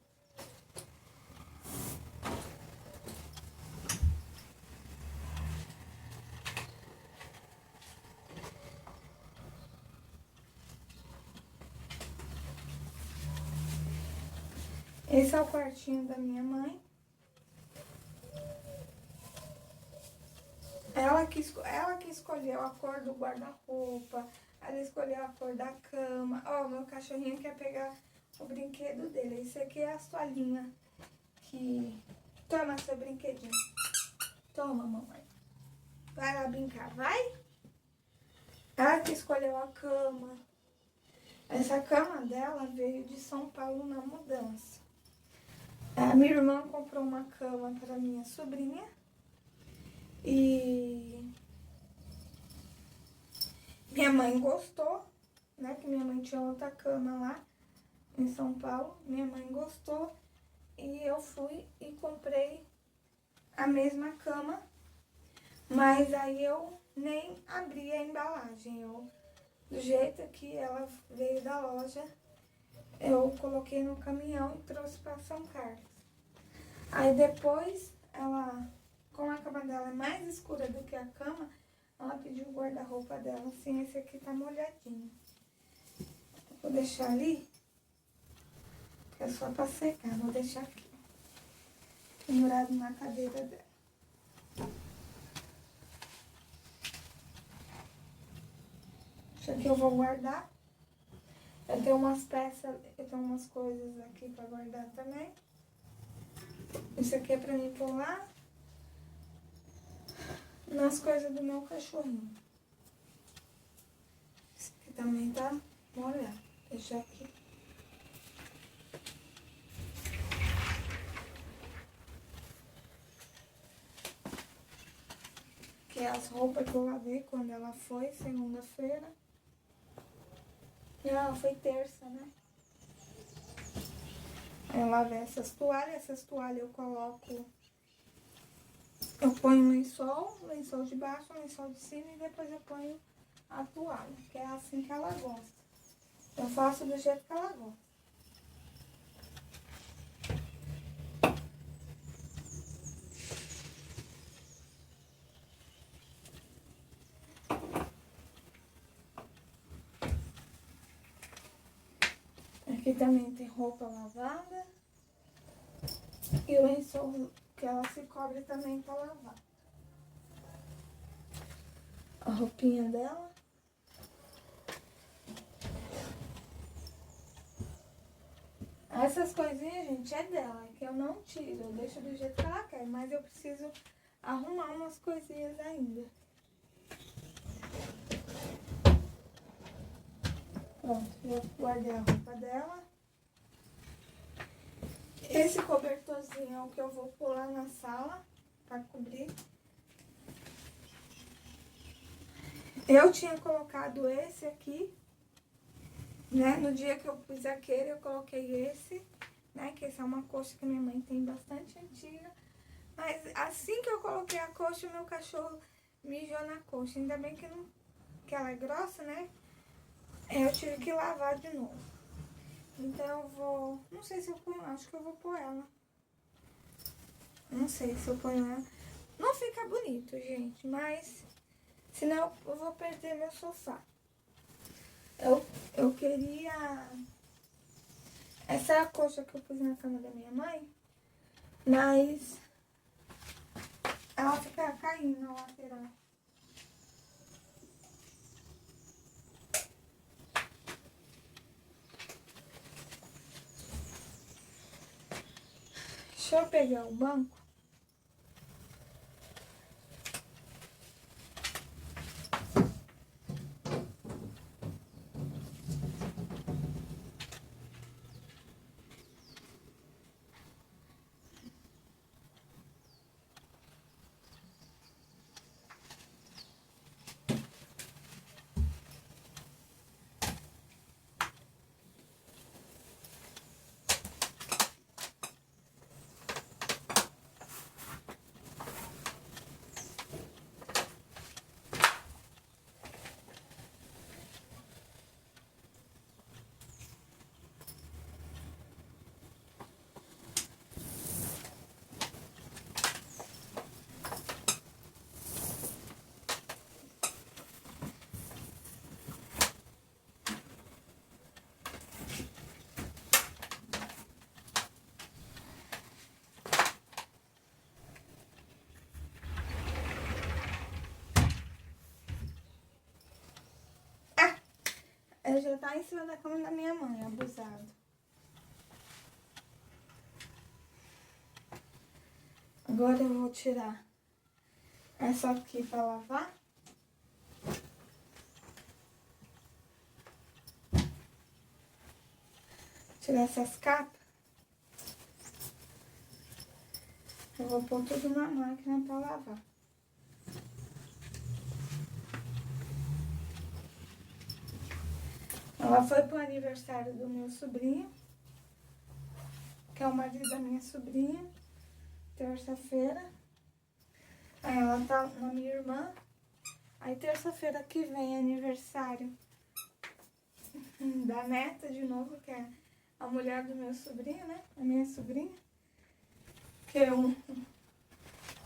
Esse é o quartinho da minha mãe. Ela que escolheu a cor do guarda-roupa, ela escolheu a cor da cama. Ó, meu cachorrinho quer pegar o brinquedo dele. Esse aqui é as toalhinhas que... Toma seu brinquedinho. Toma, mamãe. Vai lá brincar, vai? Ela que escolheu a cama. Essa cama dela veio de São Paulo na mudança. A minha irmã comprou uma cama para minha sobrinha. E minha mãe gostou, né? Que minha mãe tinha outra cama lá em São Paulo. Minha mãe gostou e eu fui e comprei a mesma cama. Mas aí eu nem abri a embalagem. Do jeito que ela veio da loja, eu coloquei no caminhão e trouxe para São Carlos. Aí depois ela... Como a cama dela é mais escura do que a cama, ela pediu o guarda-roupa dela. Assim, esse aqui tá molhadinho. Vou deixar ali, que é só pra secar. Vou deixar aqui, pendurado na cadeira dela. Isso aqui eu vou guardar. Eu tenho umas peças, eu tenho umas coisas aqui pra guardar também. Isso aqui é pra mim pôr lá nas coisas do meu cachorrinho. Esse aqui também tá molhado. Deixa aqui. Que é as roupas que eu lavei quando ela foi, segunda-feira. Não, foi terça, né? Eu lavei essas toalhas eu coloco... Eu ponho lençol de baixo, lençol de cima e depois eu ponho a toalha, que é assim que ela gosta. Eu faço do jeito que ela gosta. Aqui também tem roupa lavada e o lençol que ela se cobre também pra lavar. A roupinha dela. Essas coisinhas, gente, é dela, que eu não tiro, eu deixo do jeito que ela quer, mas eu preciso arrumar umas coisinhas ainda. Pronto, eu guardei a roupa dela. Esse cobertorzinho é o que eu vou pôr lá na sala pra cobrir. Eu tinha colocado esse aqui, né? No dia que eu pus aquele, eu coloquei esse, né? Que essa é uma coxa que minha mãe tem bastante antiga. Mas assim que eu coloquei a coxa, o meu cachorro mijou na coxa. Ainda bem que, não, que ela é grossa, né? Eu tive que lavar de novo. Então eu vou... Não sei se eu ponho, acho que eu vou pôr ela. Não sei se eu ponho ela. Não fica bonito, gente, mas... Senão eu vou perder meu sofá. Eu queria... Essa é a coxa que eu pus na cama da minha mãe. Mas... Ela fica caindo na lateral. Deixa eu pegar o banco. Ele já tá em cima da cama da minha mãe, abusado. Agora eu vou tirar essa aqui pra lavar. Tirar essas capas. Eu vou pôr tudo na máquina pra lavar. Ela foi pro aniversário do meu sobrinho, que é o marido da minha sobrinha, terça-feira. Aí ela tá na minha irmã. Aí terça-feira que vem é aniversário da neta de novo, que é a mulher do meu sobrinho, né? A minha sobrinha.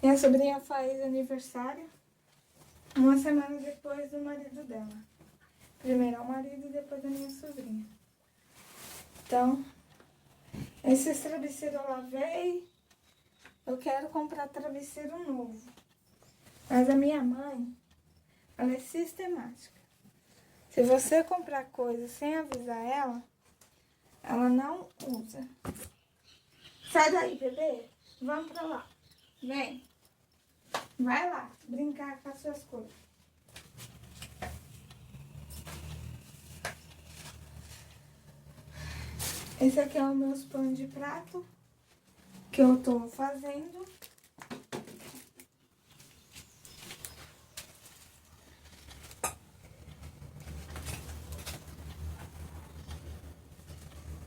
Minha sobrinha faz aniversário uma semana depois do marido dela. Primeiro é o marido e depois a minha sobrinha. Então, esses travesseiros eu lavei. Eu quero comprar travesseiro novo. Mas a minha mãe, ela é sistemática. Se você comprar coisa sem avisar ela, ela não usa. Sai daí, bebê. Vamos pra lá. Vem. Vai lá brincar com as suas coisas. Esse aqui é o meu pano de prato que eu tô fazendo.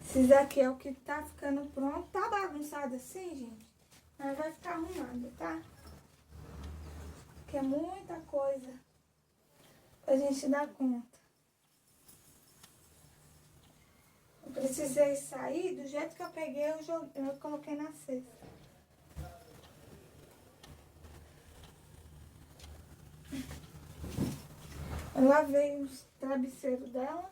Esses aqui é o que tá ficando pronto. Tá bagunçado assim, gente, mas vai ficar arrumado, tá? Porque é muita coisa pra gente dar conta. Eu precisei sair, do jeito que eu peguei, eu coloquei na cesta. Eu lavei os travesseiros dela.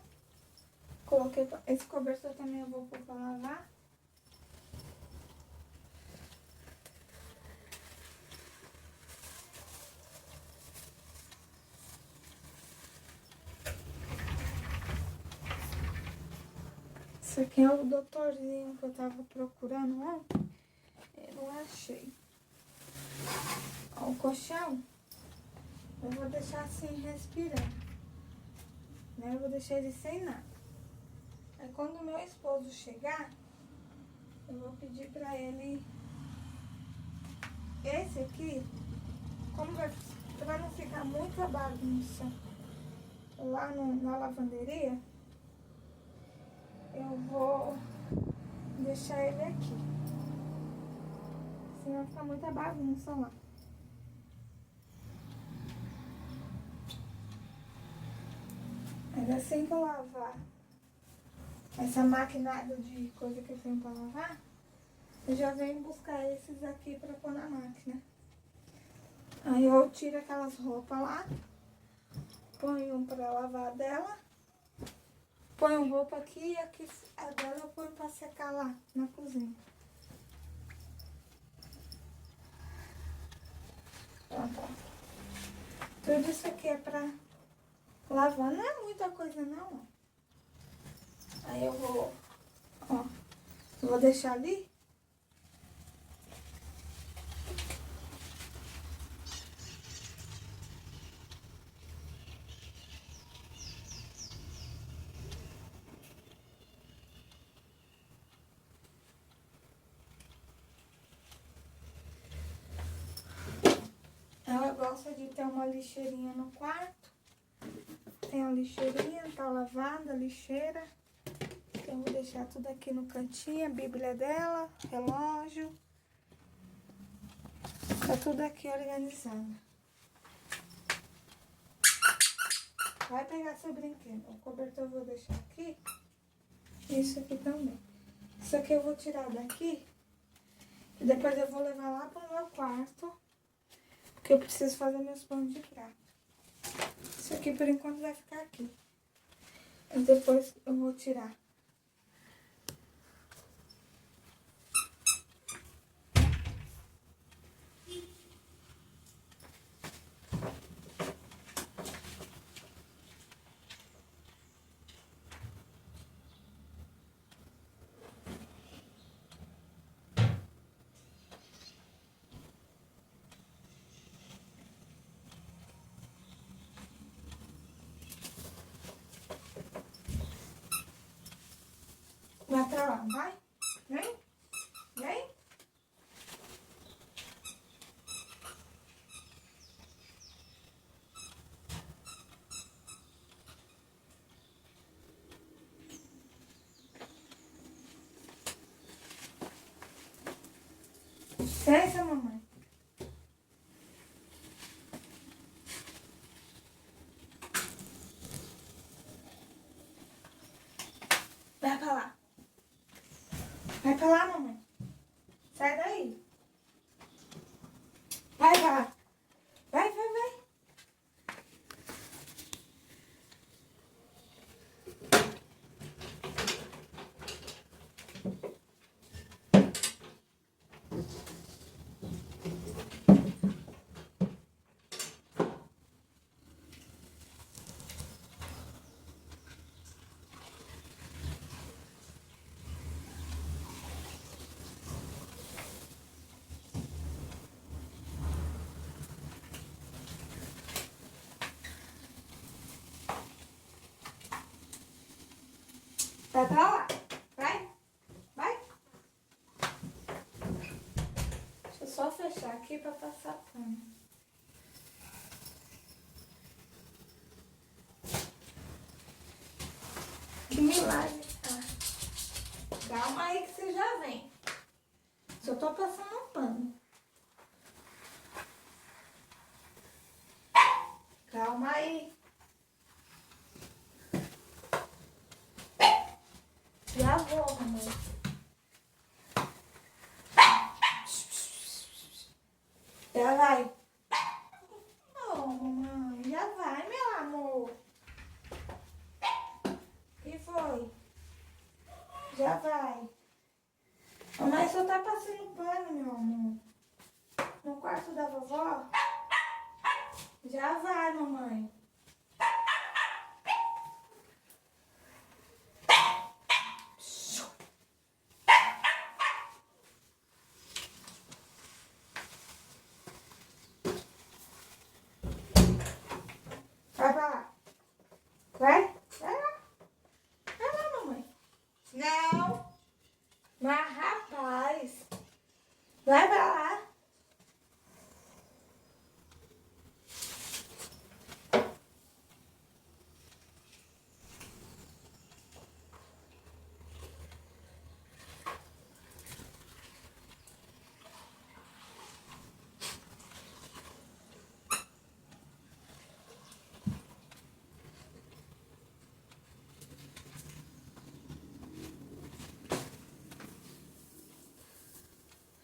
Coloquei, esse cobertor também eu vou pôr pra lavar. Esse aqui é o doutorzinho que eu tava procurando ontem. Eu não achei. Ó, o colchão, eu vou deixar assim respirando. Né? Eu vou deixar ele sem nada. Aí quando o meu esposo chegar, eu vou pedir pra ele esse aqui, como pra não ficar muita bagunça lá na lavanderia, eu vou deixar ele aqui. Senão fica muita bagunça lá. Mas assim que eu lavar essa maquinada de coisa que eu tenho pra lavar, eu já venho buscar esses aqui pra pôr na máquina. Aí eu tiro aquelas roupas lá, ponho pra lavar dela, ponho roupa aqui e aqui a dela eu ponho pra secar lá na cozinha. Pronto. Tudo isso aqui é pra lavar, não é muita coisa não. Aí eu vou deixar ali. Ela gosta de ter uma lixeirinha no quarto. Tem a lixeirinha, tá lavada, a lixeira. Eu vou deixar tudo aqui no cantinho, a bíblia dela, relógio. Tá tudo aqui organizado. Vai pegar seu brinquedo. O cobertor eu vou deixar aqui. Isso aqui também. Isso aqui eu vou tirar daqui. E depois eu vou levar lá pro meu quarto. Porque eu preciso fazer meus panos de prato. Isso aqui por enquanto vai ficar aqui. E depois eu vou tirar. pra lá, vai. Vem. Vem. Licença, mamãe. Vai pra lá. Vai pra lá, mamãe. Sai daí. Vai pra lá. Vai, vai, vai. Vai pra lá. Vai. Vai. Deixa eu só fechar aqui pra passar pano. Que milagre. Ah. Calma aí que você já vem. Só tô passando um pano. Calma aí. Já vou, mamãe. Já vai. Oh, mamãe, já vai, meu amor. E foi? Já vai. Mamãe só tá passando pano, meu amor. No quarto da vovó. Já vai, mamãe. Vai pra lá. Vai. Vai lá. Vai lá, mamãe. Não. Mas, rapaz. Vai pra lá.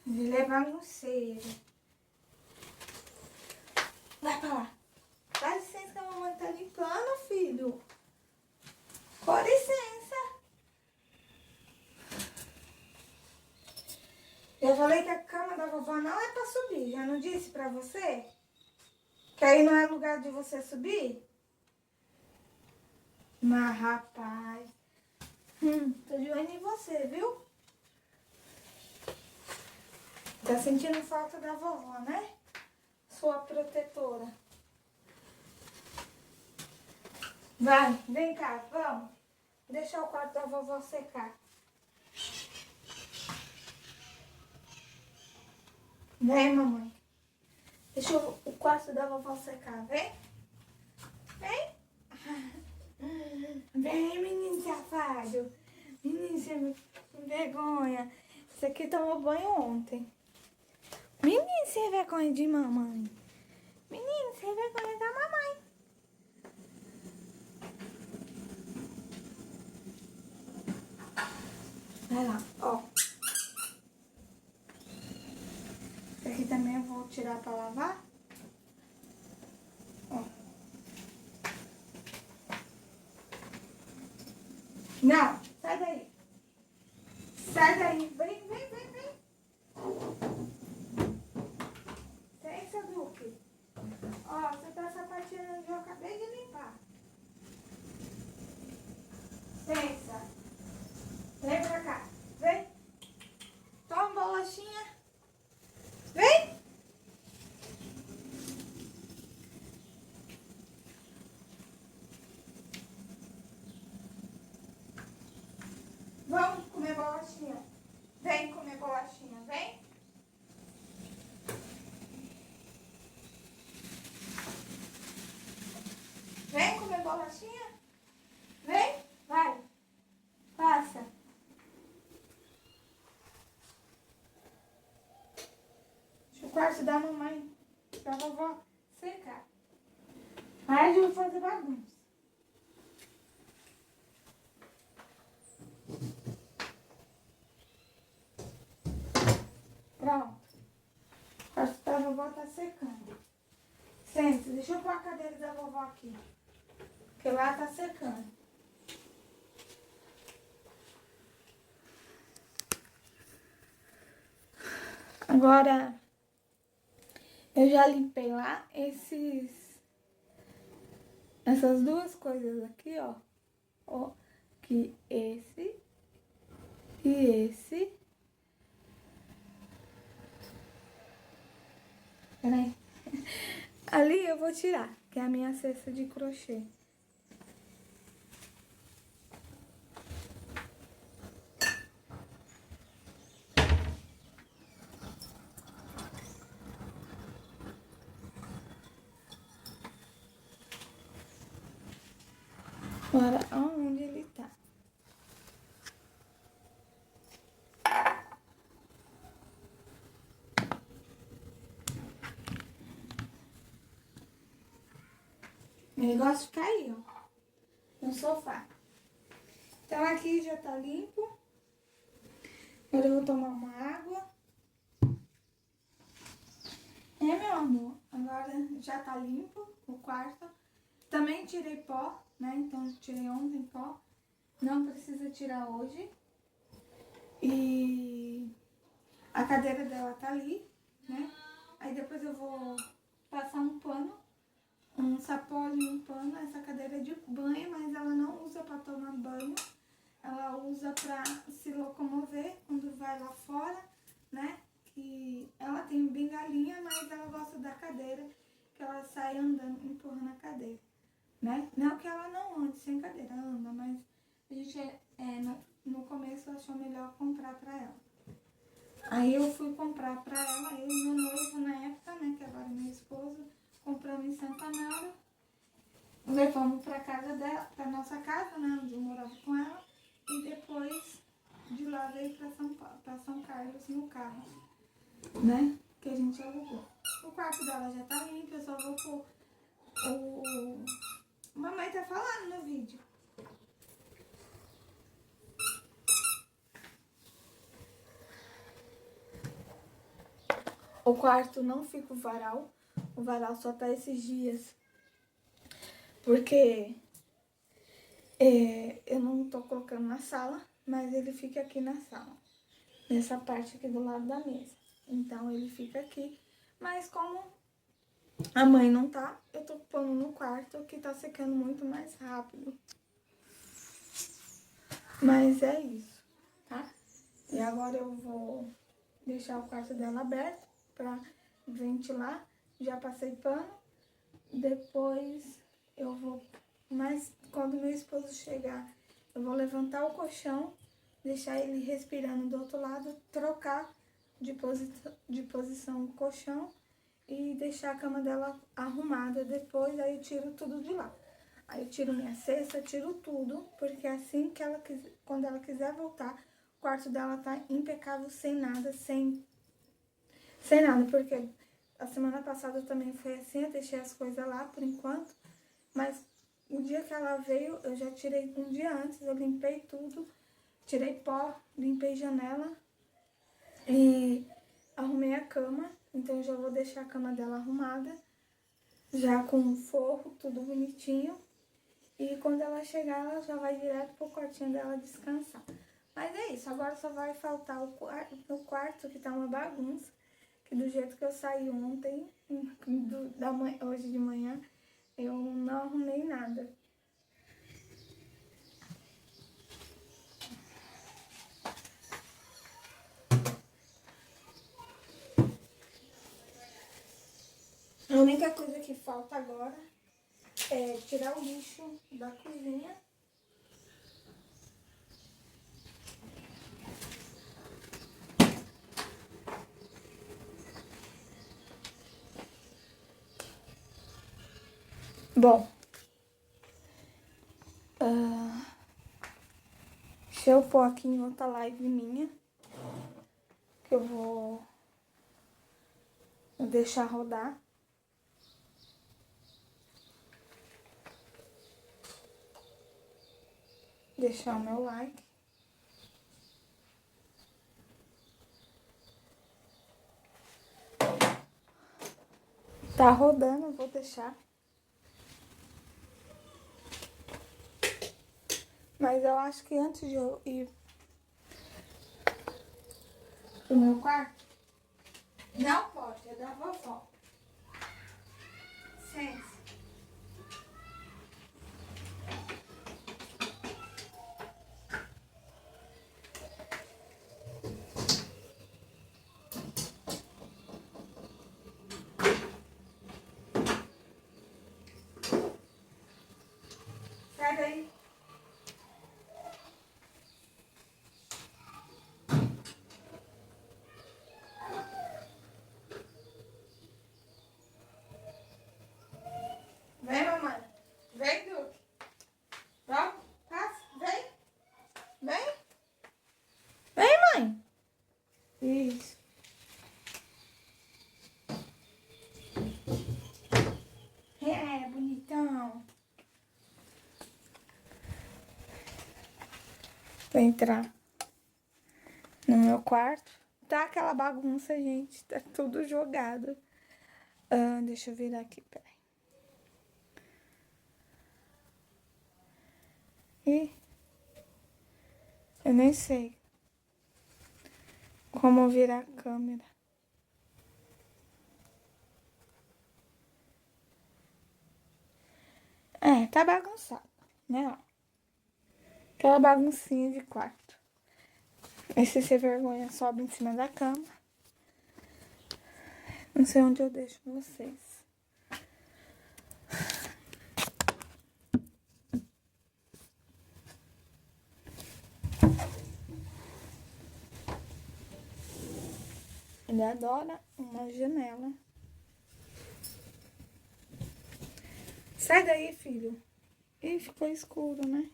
Ele é bagunceiro. Vai pra lá. Dá licença que a mamãe tá limpando, filho. Com licença. Eu falei que a cama da vovó não é pra subir. Já não disse pra você? Que aí não é lugar de você subir? Mas, rapaz. Tô de olho em você, viu? Tá sentindo falta da vovó, né? Sua protetora. Vai, vem cá, vamos. Deixa o quarto da vovó secar. Vem, mamãe. Deixa o quarto da vovó secar, vem. Vem. Vem, menino safado. Menino sem vergonha. Esse aqui tomou banho ontem. Menino sem vergonha de mamãe. Menino sem vergonha da mamãe. Vai lá, ó. Esse aqui também eu vou tirar pra lavar. Ó. Não, sai daí. Sai daí. Vem, vem, vem, vem. Licença, Duque. Ó, você tá sapateando onde eu acabei de limpar. Licença. Vem pra cá. Vem. Toma bolachinha. Vem. costinha? Vem, vai. Passa. Deixa o quarto da mamãe, pra vovó secar. Aí eu vou fazer bagunça. Pronto. O quarto da vovó tá secando. Sente, deixa eu pôr a cadeira da vovó aqui. Porque lá tá secando. Agora, eu já limpei lá essas duas coisas aqui, ó. Ó, que esse e esse. Peraí. Ali eu vou tirar, que é a minha cesta de crochê. Agora, aonde ele tá? Ele gosta de ficar aí, ó, no sofá. Então aqui já tá limpo. Agora eu vou tomar uma água. Meu amor, agora já tá limpo o quarto. Também tirei pó, né? Então tirei ontem pó. Não precisa tirar hoje. E a cadeira dela tá ali, né? Aí depois eu vou passar um pano, um sapólio e um pano. Essa cadeira é de banho, mas ela não usa pra tomar banho. Ela usa pra se locomover quando vai lá fora, né? Que ela tem bengalinha, mas ela gosta da cadeira, que ela sai andando, empurrando a cadeira, né? Não que ela não ande sem cadeira, anda, mas a gente no começo achou melhor comprar pra ela. Aí eu fui comprar pra ela, eu e meu noivo na época, né? Que agora é meu esposo, compramos em Santa Maura, levamos pra casa dela, pra nossa casa, né? Onde eu morava com ela, e depois de lá veio pra São Carlos no carro, né? Que a gente alugou. O quarto dela já tá limpo, eu só vou pôr o... Mamãe tá falando no vídeo. O quarto não fica o varal só tá esses dias, porque eu não tô colocando na sala, mas ele fica aqui na sala, nessa parte aqui do lado da mesa. Então ele fica aqui, mas como a mãe não tá, eu tô pondo no quarto, que tá secando muito mais rápido. Mas é isso, tá? E agora eu vou deixar o quarto dela aberto pra ventilar. Já passei pano. Depois eu vou... Mas quando meu esposo chegar, eu vou levantar o colchão, deixar ele respirando do outro lado, trocar de posição o colchão e deixar a cama dela arrumada. Depois aí eu tiro tudo de lá. Aí eu tiro minha cesta, tiro tudo, porque assim que ela quiser, quando ela quiser voltar, o quarto dela tá impecável, sem nada, sem nada, porque a semana passada também foi assim, eu deixei as coisas lá por enquanto, mas o dia que ela veio, eu já tirei um dia antes, eu limpei tudo, tirei pó, limpei janela e arrumei a cama, então eu já vou deixar a cama dela arrumada, já com forro, tudo bonitinho. E quando ela chegar, ela já vai direto pro quartinho dela descansar. Mas é isso, agora só vai faltar o quarto, que tá uma bagunça. Que do jeito que eu saí ontem, hoje de manhã, eu não arrumei nada. A única coisa que falta agora é tirar o lixo da cozinha. Bom, eu pôr aqui em outra live minha, que eu vou deixar rodar. Deixar o meu like. Tá rodando, eu vou deixar. Mas eu acho que antes de eu ir pro meu quarto, não pode, é da vovó. Licença. Sai daí. Vem, mamãe. Vem, Duque. Vamos, passa, vem. Vem. Vem, mãe. Isso. É, bonitão. Vou entrar no meu quarto. Tá aquela bagunça, gente. Tá tudo jogado. Deixa eu virar aqui, peraí. Ih, eu nem sei como virar a câmera. É, tá bagunçado, né? Ó. Aquela baguncinha de quarto. Esse sem vergonha sobe em cima da cama. Não sei onde eu deixo vocês. Ele adora uma janela. Sai daí, filho. Ih, ficou escuro, né?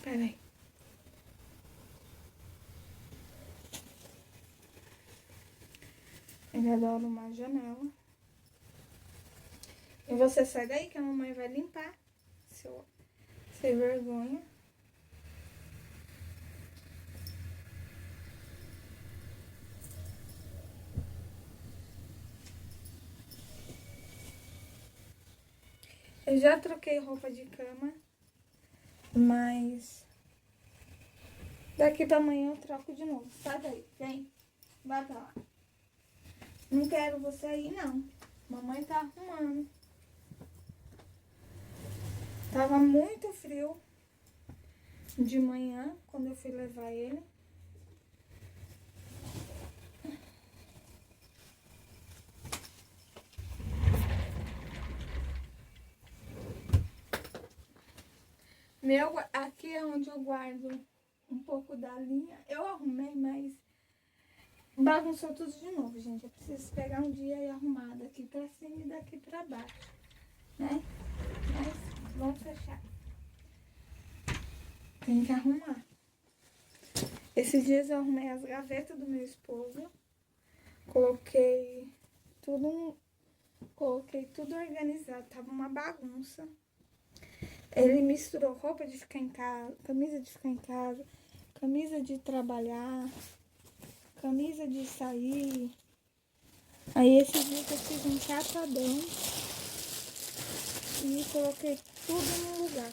Peraí. Ele adora uma janela. E você sai daí que a mamãe vai limpar. Sem vergonha. Eu já troquei roupa de cama, mas daqui pra amanhã eu troco de novo. Sai daí, vem. Vai pra lá. Não quero você aí, não. Mamãe tá arrumando. Tava muito frio de manhã, quando eu fui levar ele. Aqui é onde eu guardo um pouco da linha. Eu arrumei, mas bagunçou tudo de novo, gente. Eu preciso pegar um dia e arrumar daqui pra cima e daqui pra baixo, né? Mas vamos fechar. Tem que arrumar. Esses dias eu arrumei as gavetas do meu esposo. Coloquei tudo organizado. Tava uma bagunça. Ele misturou roupa de ficar em casa, camisa de ficar em casa, camisa de trabalhar, camisa de sair. Aí esse dia eu fiz um catadão e coloquei tudo no lugar.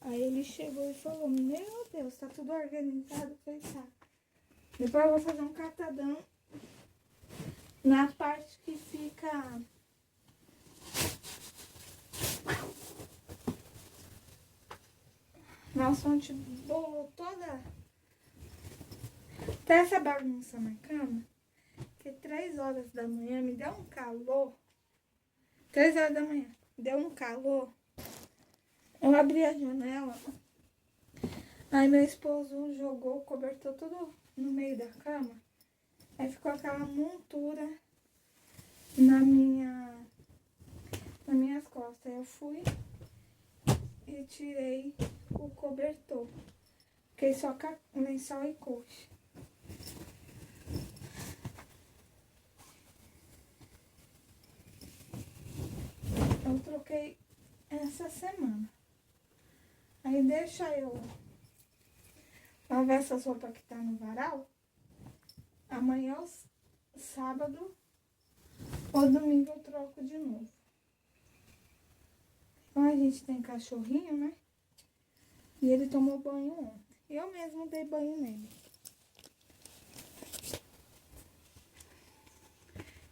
Aí ele chegou e falou, meu Deus, tá tudo organizado. Eu falei, tá. Depois eu vou fazer um catadão na parte que fica... Nossa, ontem bolou toda essa bagunça na cama. Que 3 horas da manhã me deu um calor. 3 horas da manhã, deu um calor. Eu abri a janela. Aí meu esposo jogou, cobertou tudo no meio da cama. Aí ficou aquela montura nas minhas costas. Eu fui e tirei o cobertor. Fiquei só com lençol e coxa. Eu troquei essa semana. Aí deixa eu lavar essas roupas que tá no varal. Amanhã, sábado ou domingo, eu troco de novo. Então a gente tem cachorrinho, né? E ele tomou banho ontem. Eu mesmo dei banho nele.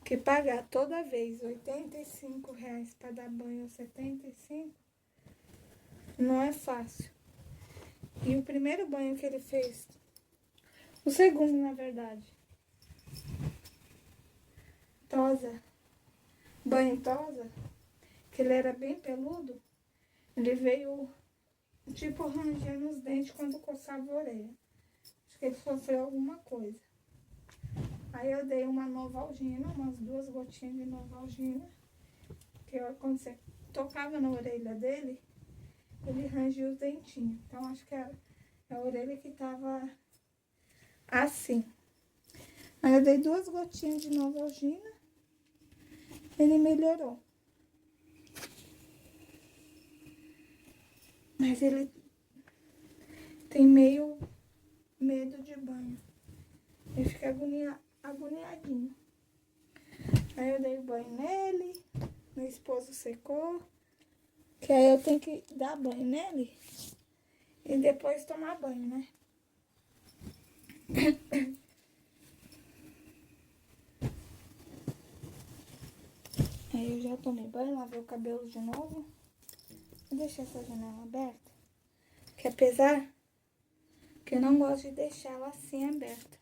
Que pagar toda vez R$ 85 para dar banho ou 75 não é fácil. E o primeiro banho que ele fez, o segundo na verdade, tosa, banho tosa, que ele era bem peludo, ele veio tipo rangendo os dentes quando coçava a orelha. Acho que ele sofreu alguma coisa. Aí eu dei uma Novalgina, umas 2 gotinhas de Novalgina, que quando você tocava na orelha dele, ele rangia os dentinhos. Então acho que era a orelha que tava assim. Aí eu dei 2 gotinhas de Novalgina, ele melhorou. Mas ele tem meio medo de banho. Ele fica agoniadinho. Aí eu dei banho nele, meu esposo secou. Que aí eu tenho que dar banho nele e depois tomar banho, né? Aí eu já tomei banho, lavei o cabelo de novo. Vou deixar essa janela aberta. Que apesar que eu não gosto de deixar ela assim aberta.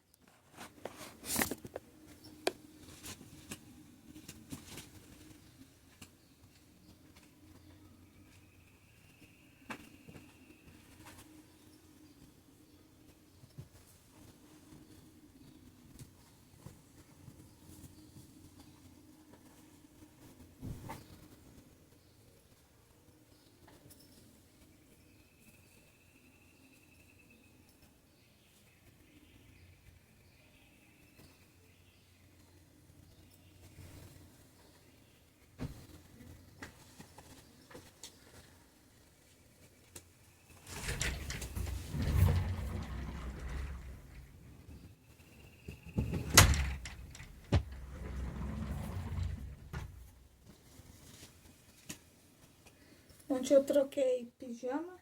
Ontem eu troquei pijama,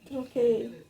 troquei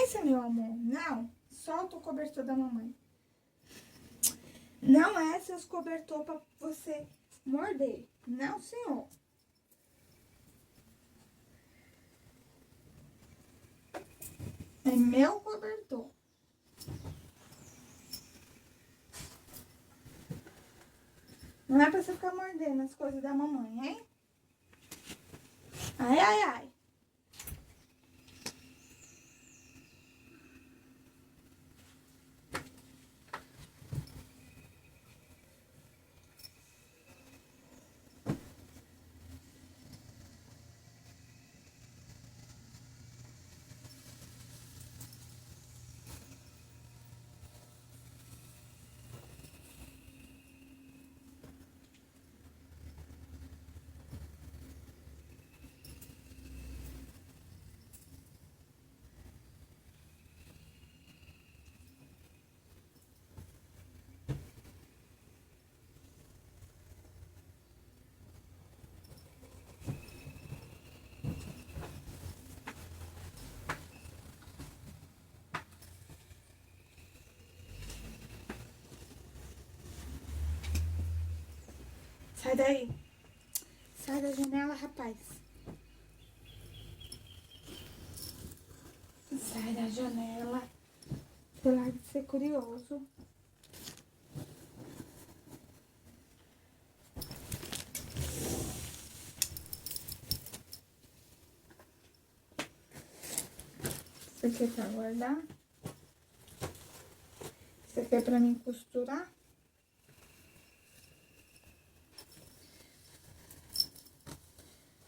licença, meu amor. Não. Solta o cobertor da mamãe. Não é seus cobertor pra você morder. Não, senhor. É meu cobertor. Não é pra você ficar mordendo as coisas da mamãe, hein? Ai, ai, ai. Sai daí. Sai da janela, rapaz. Sai da janela. Apesar de ser curioso. Isso aqui é pra guardar. Isso aqui é pra mim costurar.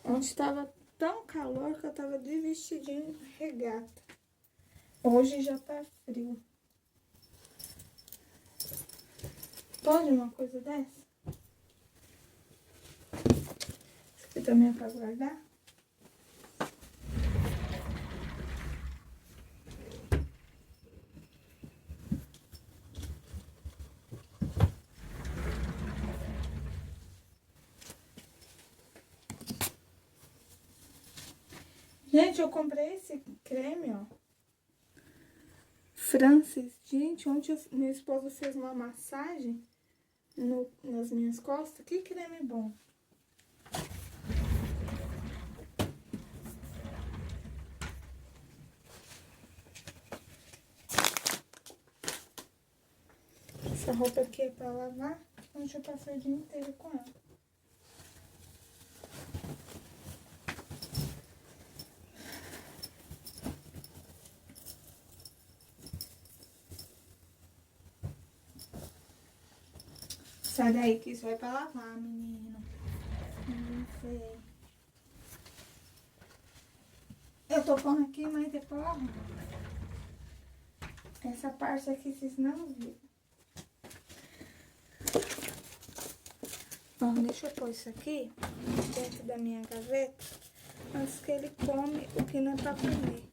Ontem estava tão calor que eu tava de vestidinho regata. Hoje já tá frio. Pode uma coisa dessa? Isso aqui também é pra guardar. Gente, eu comprei esse creme, ó. Francis. Gente, ontem meu esposo fez uma massagem nas minhas costas. Que creme bom. Essa roupa aqui é pra lavar. Ontem eu passei o dia inteiro com ela. Sai daí que isso vai pra lavar, menino. Não sei. Eu tô pondo aqui, mas depois eu arrumo. Essa parte aqui vocês não viram. Bom, deixa eu pôr isso aqui dentro da minha gaveta antes que ele come o que não é pra comer.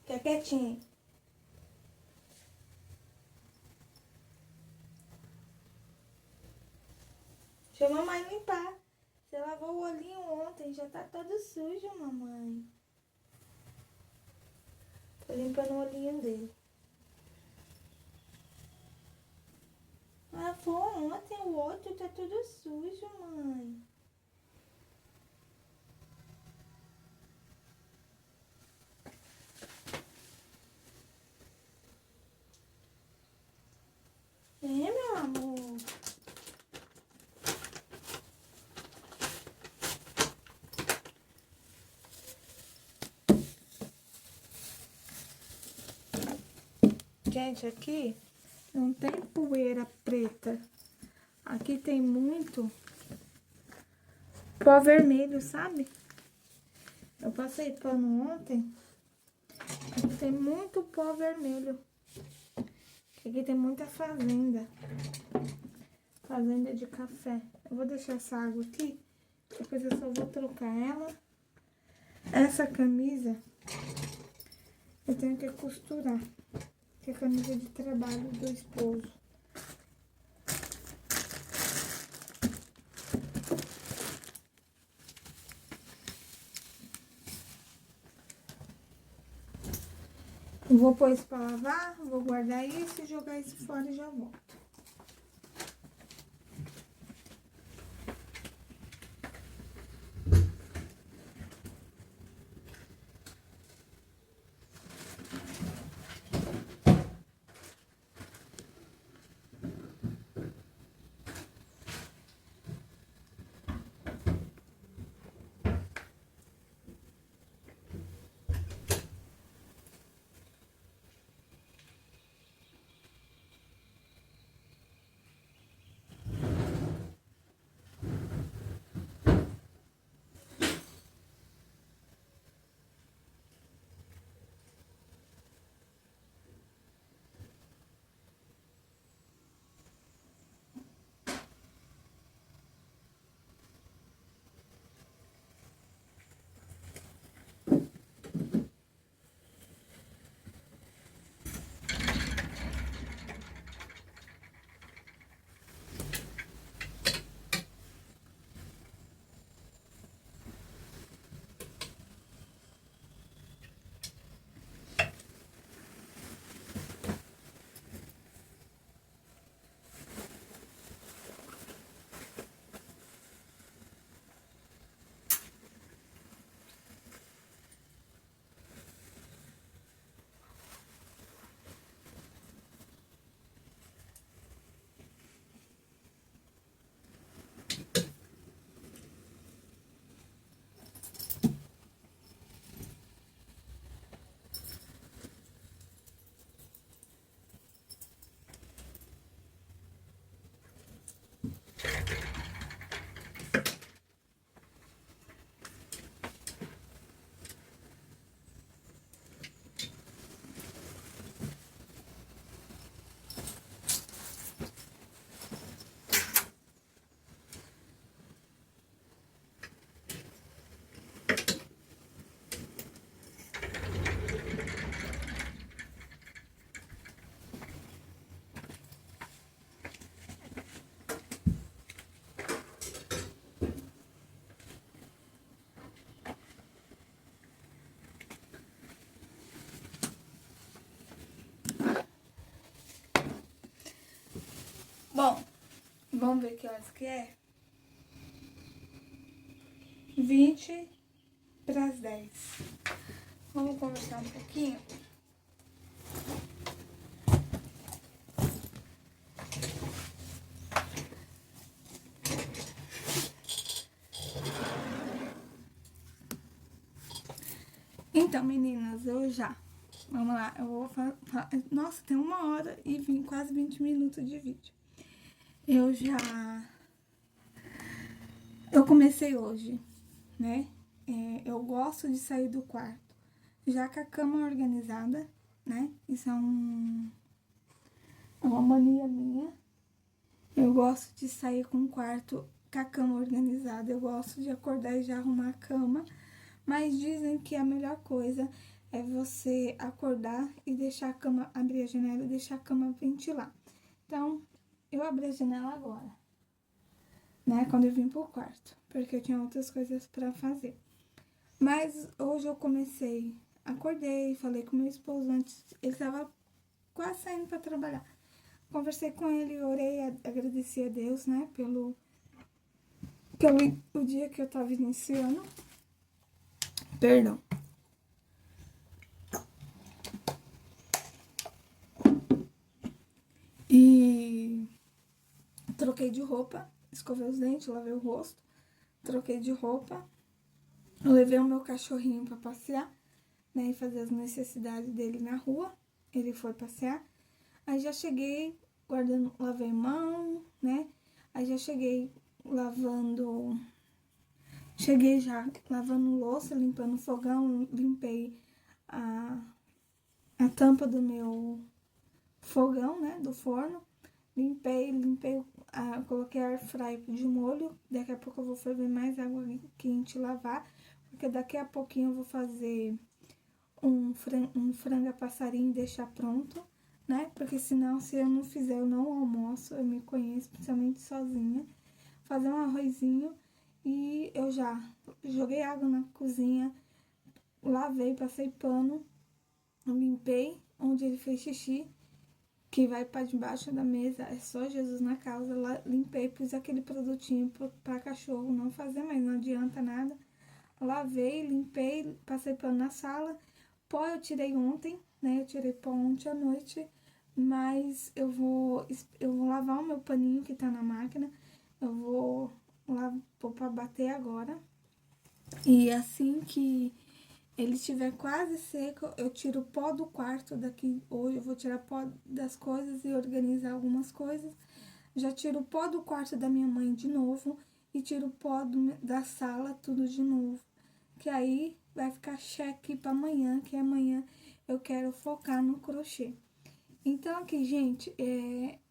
Fica quietinho. Deixa a mamãe limpar. Você lavou o olhinho ontem, já tá todo sujo, mamãe. Tô limpando o olhinho dele. Lavou ontem o outro, tá todo sujo, mãe. É, meu amor. Gente, aqui não tem poeira preta. Aqui tem muito pó vermelho, sabe? Eu passei pano ontem. Aqui tem muito pó vermelho. Aqui tem muita fazenda. Fazenda de café. Eu vou deixar essa água aqui, depois eu só vou trocar ela. Essa camisa eu tenho que costurar, que é a camisa de trabalho do esposo. Eu vou pôr isso pra lavar, vou guardar isso e jogar isso fora e já volto. Bom, vamos ver que horas que é? 9:20. Vamos conversar um pouquinho? Então, meninas, vamos lá, eu vou nossa, tem 1h e quase 20 minutos de vídeo. Eu comecei hoje, né? Eu gosto de sair do quarto, já com a cama organizada, né? Isso é uma mania minha. Eu gosto de sair com o quarto com a cama organizada, eu gosto de acordar e já arrumar a cama, mas dizem que a melhor coisa é você acordar e deixar a cama, abrir a janela e deixar a cama ventilar. Então, eu abri a janela agora, né, quando eu vim pro quarto, porque eu tinha outras coisas pra fazer. Mas hoje eu acordei, falei com meu esposo antes, ele tava quase saindo pra trabalhar. Conversei com ele, orei, agradeci a Deus, né, pelo o dia que eu tava iniciando. Perdão. E troquei de roupa, escovei os dentes, lavei o rosto, troquei de roupa, eu levei o meu cachorrinho pra passear, né, e fazer as necessidades dele na rua. Ele foi passear, aí já cheguei lavei mão, né, aí já cheguei já lavando louça, limpando o fogão, limpei a tampa do meu fogão, né, do forno, Limpei, coloquei a air fry de molho. Daqui a pouco eu vou ferver mais água quente e lavar, porque daqui a pouquinho eu vou fazer um frango a passarinho e deixar pronto, né? Porque senão, se eu não fizer, eu não almoço, eu me conheço, principalmente sozinha. Fazer um arrozinho e eu já joguei água na cozinha, lavei, passei pano, limpei onde ele fez xixi, que vai para debaixo da mesa, é só Jesus na causa. Limpei, pus aquele produtinho para cachorro não fazer, mas não adianta nada. Lavei, limpei, passei pano na sala. Pó eu tirei ontem, né? Eu tirei pó ontem à noite, mas eu vou lavar o meu paninho que tá na máquina. Eu vou pôr pra bater agora. E assim que ele estiver quase seco, eu tiro o pó do quarto daqui. Hoje eu vou tirar pó das coisas e organizar algumas coisas. Já tiro o pó do quarto da minha mãe de novo e tiro o pó da sala tudo de novo. Que aí vai ficar cheque para amanhã, que amanhã eu quero focar no crochê. Então aqui, gente,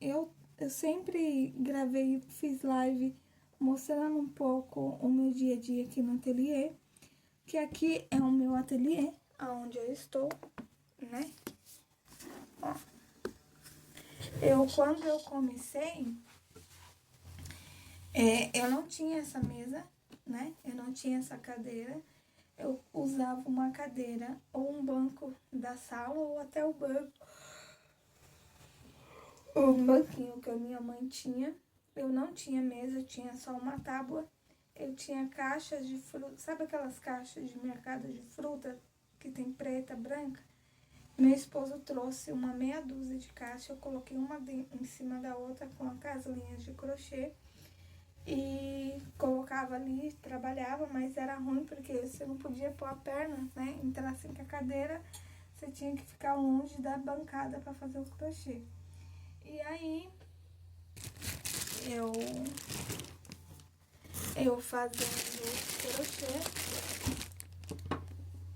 eu sempre gravei, fiz live mostrando um pouco o meu dia a dia aqui no ateliê, que aqui é o meu ateliê, aonde eu estou, né? Ó, quando eu comecei, eu não tinha essa mesa, né? Eu não tinha essa cadeira. Eu usava uma cadeira ou um banco da sala ou até o banquinho que a minha mãe tinha. Eu não tinha mesa, eu tinha só uma tábua. Eu tinha caixas de fruta, sabe aquelas caixas de mercado de fruta que tem preta, branca? Meu esposo trouxe uma meia dúzia de caixas, eu coloquei uma em cima da outra com as linhas de crochê. E colocava ali, trabalhava, mas era ruim porque você não podia pôr a perna, né? Entrar assim com a cadeira, você tinha que ficar longe da bancada para fazer o crochê. E aí, eu fazendo crochê,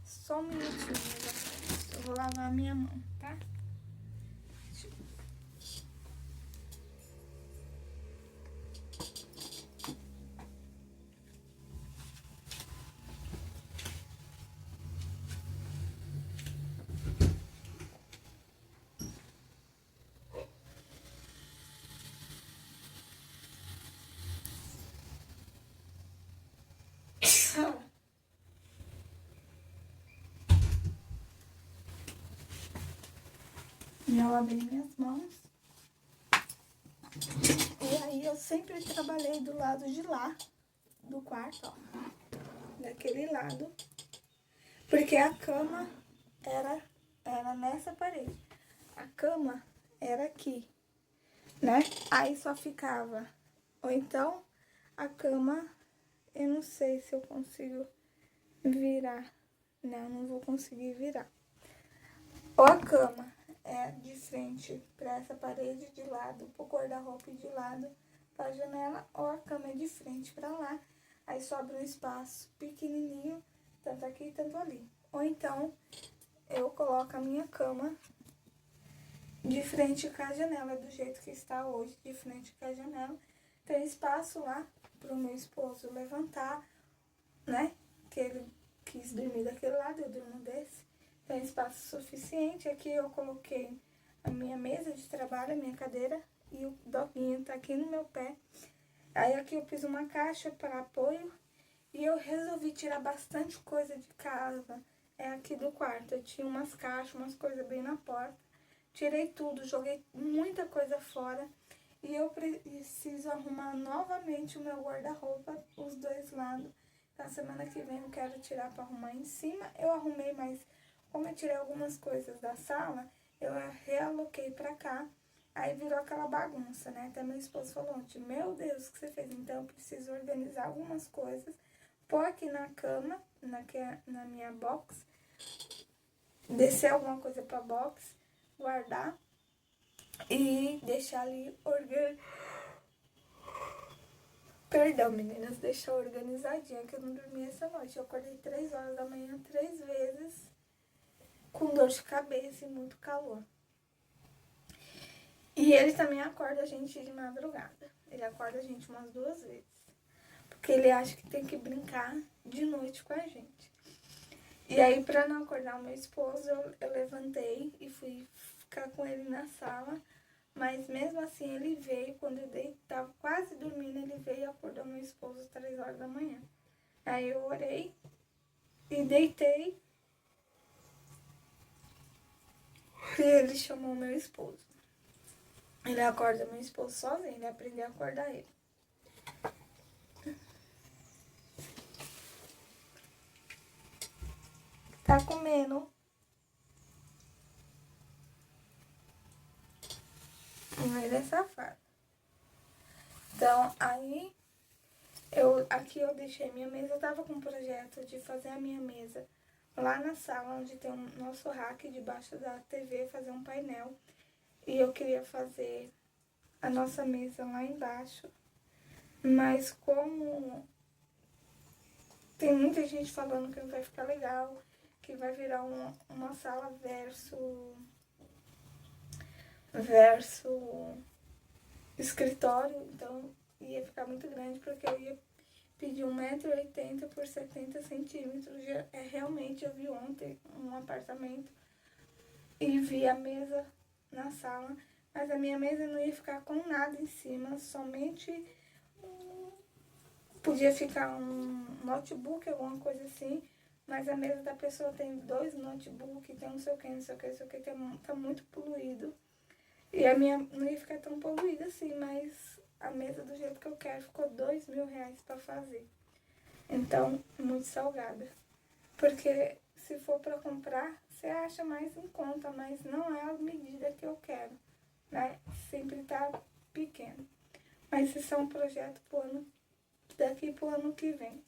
só um minutinho, eu vou lavar a minha mão, tá? Já lavei minhas mãos. E aí eu sempre trabalhei do lado de lá, do quarto, ó. Daquele lado. Porque a cama era nessa parede. A cama era aqui, né? Aí só ficava. Ou então, a cama, eu não sei se eu consigo virar. Não vou conseguir virar. Ou a cama é de frente para essa parede de lado, pro guarda-roupa de lado para a janela, ou a cama é de frente para lá. Aí sobra um espaço pequenininho, tanto aqui, tanto ali. Ou então, eu coloco a minha cama de frente com a janela, do jeito que está hoje, de frente com a janela. Tem espaço lá pro meu esposo levantar, né? Que ele quis dormir daquele lado, eu durmo desse. Tem espaço suficiente. Aqui eu coloquei a minha mesa de trabalho, a minha cadeira, e o doguinho tá aqui no meu pé. Aí aqui eu fiz uma caixa para apoio e eu resolvi tirar bastante coisa de casa. É aqui do quarto, eu tinha umas caixas, umas coisas bem na porta. Tirei tudo, joguei muita coisa fora. E eu preciso arrumar novamente o meu guarda-roupa, os dois lados. Na semana que vem eu quero tirar para arrumar em cima. Eu arrumei, mas como eu tirei algumas coisas da sala, eu realoquei para cá. Aí virou aquela bagunça, né? Até meu esposo falou ontem, meu Deus, o que você fez? Então eu preciso organizar algumas coisas, pôr aqui na cama, na minha box, descer alguma coisa pra box, guardar e deixar ali Perdão, meninas, deixar organizadinha, que eu não dormi essa noite. Eu acordei 3 horas da manhã 3 vezes, com dor de cabeça e muito calor. E ele também acorda a gente de madrugada. Ele acorda a gente umas 2 vezes. Porque ele acha que tem que brincar de noite com a gente. E aí, pra não acordar o meu esposo, eu levantei e fui ficar com ele na sala. Mas mesmo assim, ele veio, quando eu tava quase dormindo, ele veio e acordou meu esposo às 3 horas da manhã. Aí eu orei e deitei. E ele chamou meu esposo. Ele acorda meu esposo sozinho, ele aprendeu a acordar ele. Tá comendo. Ele é safado. Então, aí, aqui eu deixei minha mesa. Eu tava com um projeto de fazer a minha mesa lá na sala, onde tem o nosso rack, debaixo da TV, fazer um painel. E eu queria fazer a nossa mesa lá embaixo. Mas como tem muita gente falando que não vai ficar legal, que vai virar uma sala verso escritório, então ia ficar muito grande, porque eu ia pedir 1,80 m por 70 centímetros. Realmente, eu vi ontem um apartamento e vi a mesa na sala, mas a minha mesa não ia ficar com nada em cima, somente podia ficar um notebook, alguma coisa assim, mas a mesa da pessoa tem 2 notebooks, tem não sei o que, não sei o que, não sei o que, tá muito poluído. E a minha não ia ficar tão poluída assim, mas a mesa do jeito que eu quero ficou R$ 2.000 pra fazer. Então, muito salgada. Porque se for pra comprar, você acha mais em conta, mas não é a medida que eu quero, né? Sempre tá pequeno. Mas isso é um projeto daqui pro ano que vem.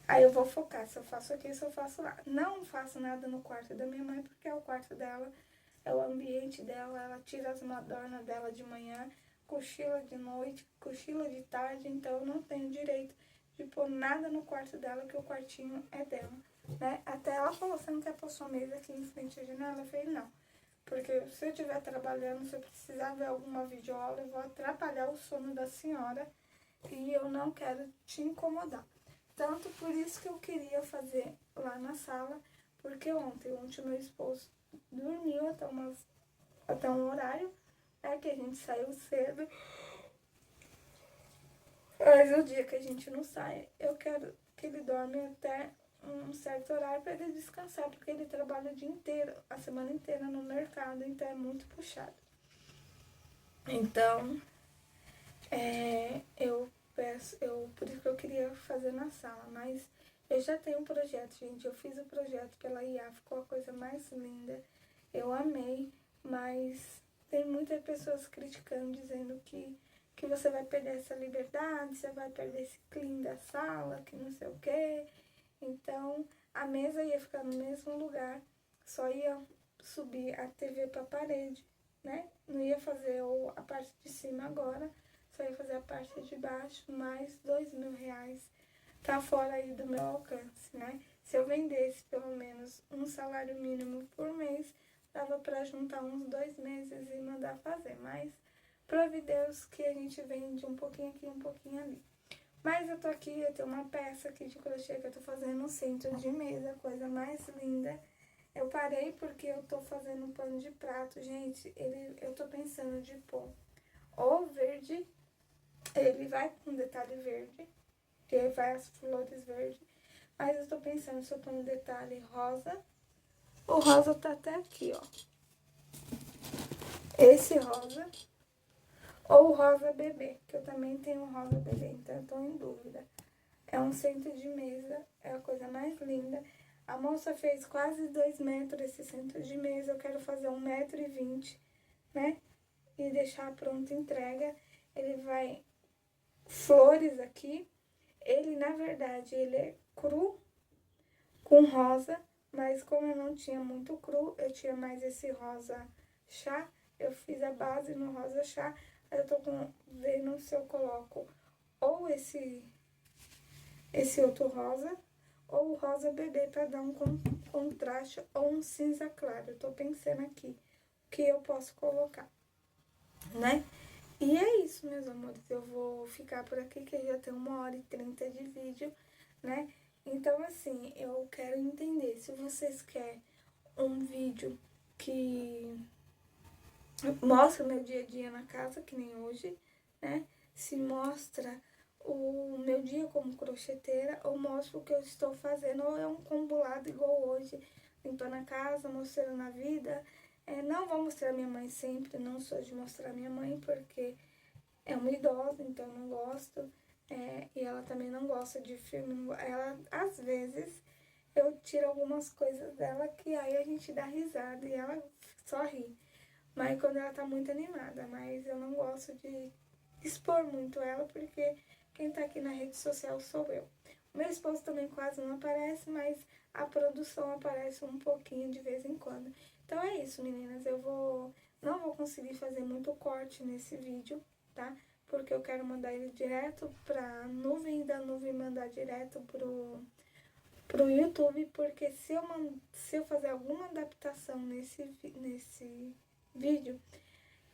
Aí eu vou focar se eu faço aqui, se eu faço lá. Não faço nada no quarto da minha mãe, porque é o quarto dela, é o ambiente dela. Ela tira as madornas dela de manhã, cochila de noite, cochila de tarde, então eu não tenho direito de pôr nada no quarto dela, que o quartinho é dela, né? Até ela falou: você não quer pôr sua mesa aqui em frente à janela? Eu falei: não, porque se eu estiver trabalhando, se eu precisar ver alguma videoaula, eu vou atrapalhar o sono da senhora e eu não quero te incomodar. Tanto por isso que eu queria fazer lá na sala, porque ontem meu esposo dormiu até um horário, que a gente saiu cedo. Mas o dia que a gente não sai, eu quero que ele dorme até um certo horário para ele descansar, porque ele trabalha o dia inteiro, a semana inteira no mercado, então é muito puxado. Então, por isso que eu queria fazer na sala, mas eu já tenho um projeto, gente. Eu fiz o projeto pela IA, ficou a coisa mais linda. Eu amei, mas tem muitas pessoas criticando, dizendo que você vai perder essa liberdade, você vai perder esse clean da sala, que não sei o quê. Então, a mesa ia ficar no mesmo lugar, só ia subir a TV para a parede, né? Não ia fazer a parte de cima agora, só ia fazer a parte de baixo, mais R$ 2.000. Tá fora aí do meu alcance, né? Se eu vendesse pelo menos um salário mínimo por mês, dava para juntar uns 2 meses e mandar fazer. Mas, prove Deus que a gente vende um pouquinho aqui, um pouquinho ali. Mas eu tô aqui, eu tenho uma peça aqui de crochê que eu tô fazendo no centro de mesa, coisa mais linda. Eu parei porque eu tô fazendo um pano de prato, gente. Eu tô pensando de pôr ou verde, ele vai com detalhe verde, que vai as flores verdes. Mas eu tô pensando se eu ponho um detalhe rosa. O rosa tá até aqui, ó. Esse rosa. Ou rosa bebê, que eu também tenho um rosa bebê, então eu tô em dúvida. É um centro de mesa, é a coisa mais linda. A moça fez quase 2 metros esse centro de mesa, eu quero fazer 1,20 m, né? E deixar pronta entrega. Ele vai flores aqui. Ele, na verdade, ele é cru com rosa, mas como eu não tinha muito cru, eu tinha mais esse rosa chá. Eu fiz a base no rosa chá. Aí eu tô vendo se eu coloco ou esse outro rosa, ou o rosa bebê para dar um contraste, ou um cinza claro. Eu tô pensando aqui o que eu posso colocar. né? E é isso, meus amores. Eu vou ficar por aqui, que já tem 1h30 de vídeo, né? Então, assim, eu quero entender se vocês querem um vídeo que mostra o meu dia a dia na casa, que nem hoje, né? Se mostra o meu dia como crocheteira, ou mostra o que eu estou fazendo, ou é um combulado igual hoje, limpando a casa, mostrando a vida. Não vou mostrar minha mãe sempre, não sou de mostrar minha mãe, porque é uma idosa, então não gosto. E ela também não gosta de filme. Ela, às vezes, eu tiro algumas coisas dela que aí a gente dá risada e ela só ri. Mas quando ela tá muito animada, mas eu não gosto de expor muito ela, porque quem tá aqui na rede social sou eu. O meu esposo também quase não aparece, mas a produção aparece um pouquinho de vez em quando. Então é isso, meninas. Não vou conseguir fazer muito corte nesse vídeo, tá? Porque eu quero mandar ele direto pra nuvem, e da nuvem mandar direto pro YouTube, porque se eu fazer alguma adaptação nesse vídeo,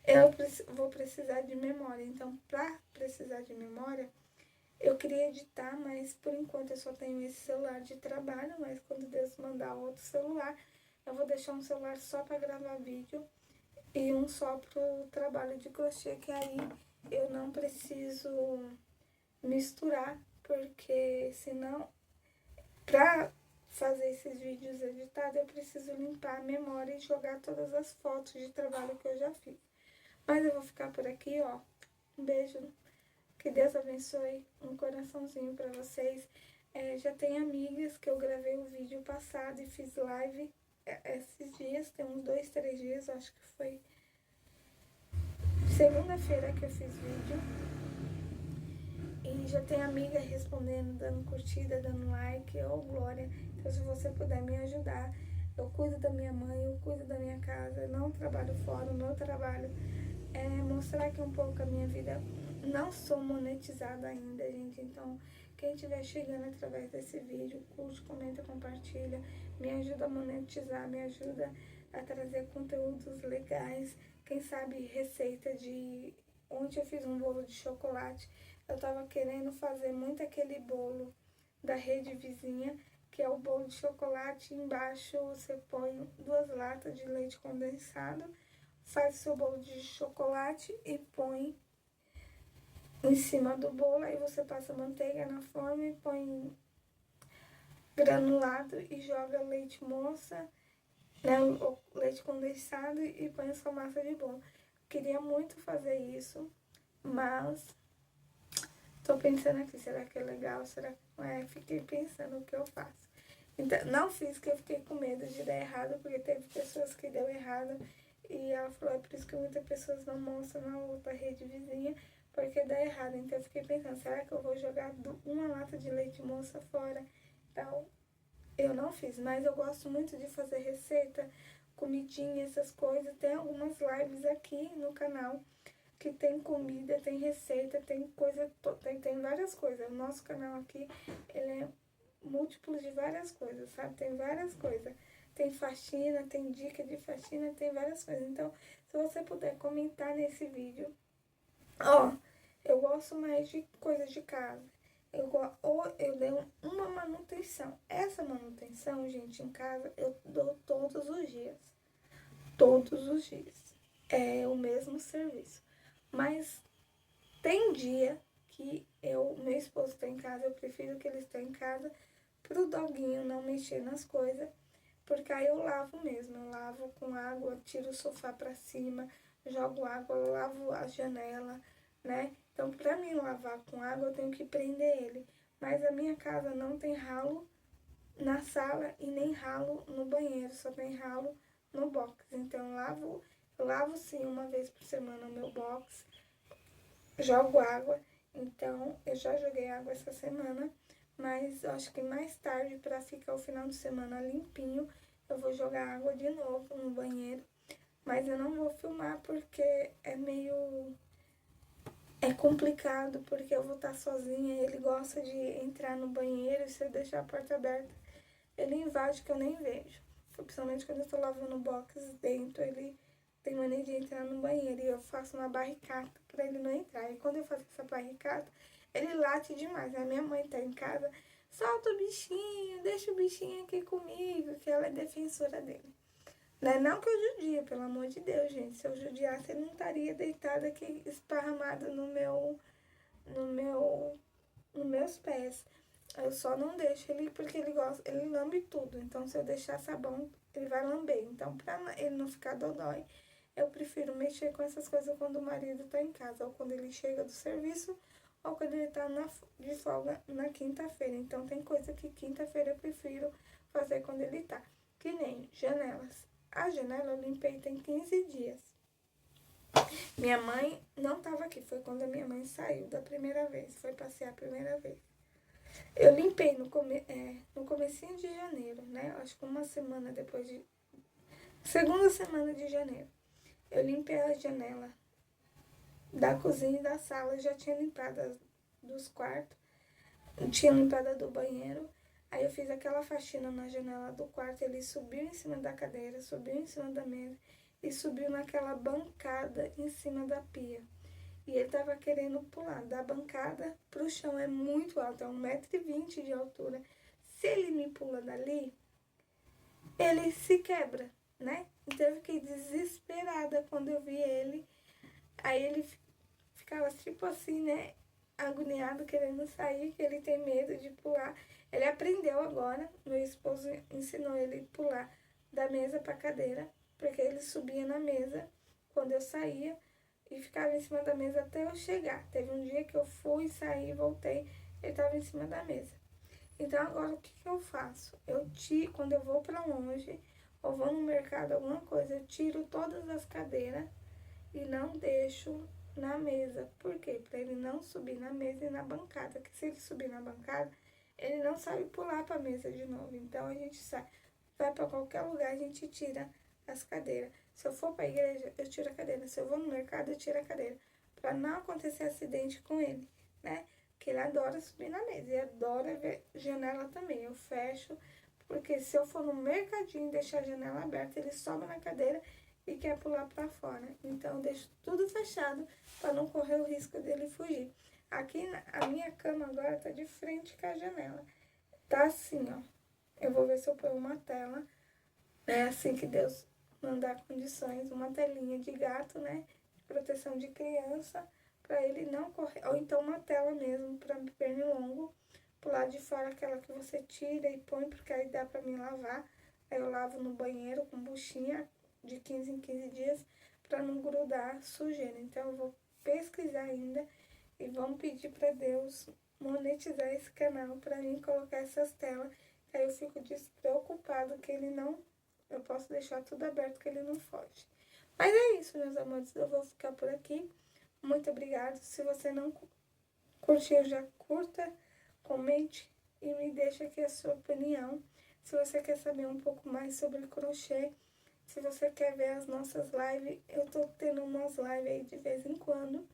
eu vou precisar de memória. Então, pra precisar de memória, eu queria editar, mas por enquanto eu só tenho esse celular de trabalho, mas quando Deus mandar outro celular, eu vou deixar um celular só para gravar vídeo e um só pro trabalho de crochê, que aí eu não preciso misturar, porque senão, pra fazer esses vídeos editados, eu preciso limpar a memória e jogar todas as fotos de trabalho que eu já fiz. Mas eu vou ficar por aqui, ó. Um beijo. Que Deus abençoe. Um coraçãozinho pra vocês. Já tem amigas que eu gravei o vídeo passado e fiz live esses dias. Tem uns 2, 3 dias. Acho que foi segunda-feira que eu fiz vídeo. E já tem amiga respondendo, dando curtida, dando like. Ô, Glória. Então, se você puder me ajudar. Eu cuido da minha mãe, eu cuido da minha casa. Eu não trabalho fora. O meu trabalho é mostrar aqui um pouco a minha vida. Não sou monetizada ainda, gente. Então, quem estiver chegando através desse vídeo, curte, comenta, compartilha. Me ajuda a monetizar, me ajuda a trazer conteúdos legais. Quem sabe receita de... Ontem eu fiz um bolo de chocolate. Eu tava querendo fazer muito aquele bolo da Rede Vizinha, que é o bolo de chocolate. Embaixo você põe 2 latas de leite condensado, faz seu bolo de chocolate e põe em cima do bolo. Aí você passa manteiga na forma e põe granulado e joga leite moça, né, o leite condensado, e põe a sua massa de bolo. Queria muito fazer isso, mas tô pensando aqui, será que é legal? Será que não é? Fiquei pensando o que eu faço. Então, não fiz, que eu fiquei com medo de dar errado, porque teve pessoas que deu errado. E ela falou, é por isso que muitas pessoas não mostram na outra rede vizinha, porque dá errado. Então eu fiquei pensando, será que eu vou jogar uma lata de leite moça fora? Então, eu não fiz, mas eu gosto muito de fazer receita, comidinha, essas coisas. Tem algumas lives aqui no canal que tem comida, tem receita, tem coisa, tem várias coisas. O nosso canal aqui, ele é múltiplos de várias coisas, sabe? Tem várias coisas. Tem faxina, tem dica de faxina, tem várias coisas. Então, se você puder comentar nesse vídeo, ó, eu gosto mais de coisas de casa. Ou eu dei uma manutenção. Essa manutenção, gente, em casa, eu dou todos os dias. Todos os dias. É o mesmo serviço. Mas tem dia que meu esposo tá em casa, eu prefiro que ele esteja em casa pro doguinho não mexer nas coisas, porque aí eu lavo mesmo, eu lavo com água, tiro o sofá pra cima, jogo água, lavo a janela, né? Então, pra mim lavar com água, eu tenho que prender ele. Mas a minha casa não tem ralo na sala e nem ralo no banheiro, só tem ralo no box. Então, eu lavo sim uma vez por semana o meu box, jogo água. Então, eu já joguei água essa semana, mas eu acho que mais tarde, para ficar o final de semana limpinho, eu vou jogar água de novo no banheiro. Mas eu não vou filmar porque é complicado, porque eu vou estar sozinha. Ele gosta de entrar no banheiro e se eu deixar a porta aberta, ele invade que eu nem vejo. Principalmente quando eu tô lavando o box dentro, ele tem mania de entrar no banheiro e eu faço uma barricada pra ele não entrar. E quando eu faço essa barricada, ele late demais. A minha mãe tá em casa, solta o bichinho, deixa o bichinho aqui comigo, que ela é defensora dele. Não que eu judia, pelo amor de Deus, gente. Se eu judiasse, ele não estaria deitado aqui, esparramado nos meus pés. Eu só não deixo ele porque ele gosta, ele lambe tudo. Então, se eu deixar sabão, ele vai lamber. Então, pra ele não ficar dodói, eu prefiro mexer com essas coisas quando o marido tá em casa, ou quando ele chega do serviço, ou quando ele tá de folga na quinta-feira. Então, tem coisa que quinta-feira eu prefiro fazer quando ele tá. Que nem janelas. A janela eu limpei tem 15 dias. Minha mãe não tava aqui, foi quando a minha mãe saiu da primeira vez, foi passear a primeira vez. Eu limpei no comecinho de janeiro, né? Acho que uma semana depois de... Segunda semana de janeiro. Eu limpei a janela da cozinha e da sala, já tinha limpado dos quartos, tinha limpado a do banheiro. Aí eu fiz aquela faxina na janela do quarto, ele subiu em cima da cadeira, subiu em cima da mesa e subiu naquela bancada em cima da pia. E ele tava querendo pular da bancada pro chão, é muito alto, é 1,20 m de altura. Se ele me pula dali, ele se quebra, né? Então eu fiquei desesperada quando eu vi ele. Aí ele ficava tipo assim, né? Agoniado, querendo sair, que ele tem medo de pular. Ele aprendeu agora, meu esposo ensinou ele a pular da mesa pra cadeira, porque ele subia na mesa quando eu saía e ficava em cima da mesa até eu chegar. Teve um dia que eu fui, saí, voltei, ele estava em cima da mesa. Então agora o que eu faço? Quando eu vou pra longe, ou vou no mercado, alguma coisa, eu tiro todas as cadeiras e não deixo na mesa. Por quê? Para ele não subir na mesa e na bancada. Porque se ele subir na bancada, ele não sabe pular para a mesa de novo. Então a gente vai para qualquer lugar, a gente tira as cadeiras. Se eu for para a igreja, eu tiro a cadeira. Se eu vou no mercado, eu tiro a cadeira. Para não acontecer acidente com ele, né? Porque ele adora subir na mesa e adora ver janela também. Eu fecho, porque se eu for no mercadinho e deixar a janela aberta, ele sobe na cadeira e quer pular para fora. Então, eu deixo tudo fechado para não correr o risco dele fugir. Aqui, a minha cama agora tá de frente com a janela. Tá assim, ó. Eu vou ver se eu ponho uma tela. É assim que Deus mandar condições. Uma telinha de gato, né? De proteção de criança, para ele não correr. Ou então uma tela mesmo, para pernilongo. Pro lado de fora, aquela que você tira e põe, porque aí dá para mim lavar. Aí eu lavo no banheiro com buchinha de 15 em 15 dias para não grudar sujeira. Então eu vou pesquisar ainda e vamos pedir para Deus monetizar esse canal para mim colocar essas telas. Aí eu fico despreocupado que ele não... Eu posso deixar tudo aberto que ele não foge. Mas é isso, meus amores. Eu vou ficar por aqui. Muito obrigada. Se você não curtiu, já curta, comente e me deixa aqui a sua opinião. Se você quer saber um pouco mais sobre crochê, se você quer ver as nossas lives, eu tô tendo umas lives aí de vez em quando.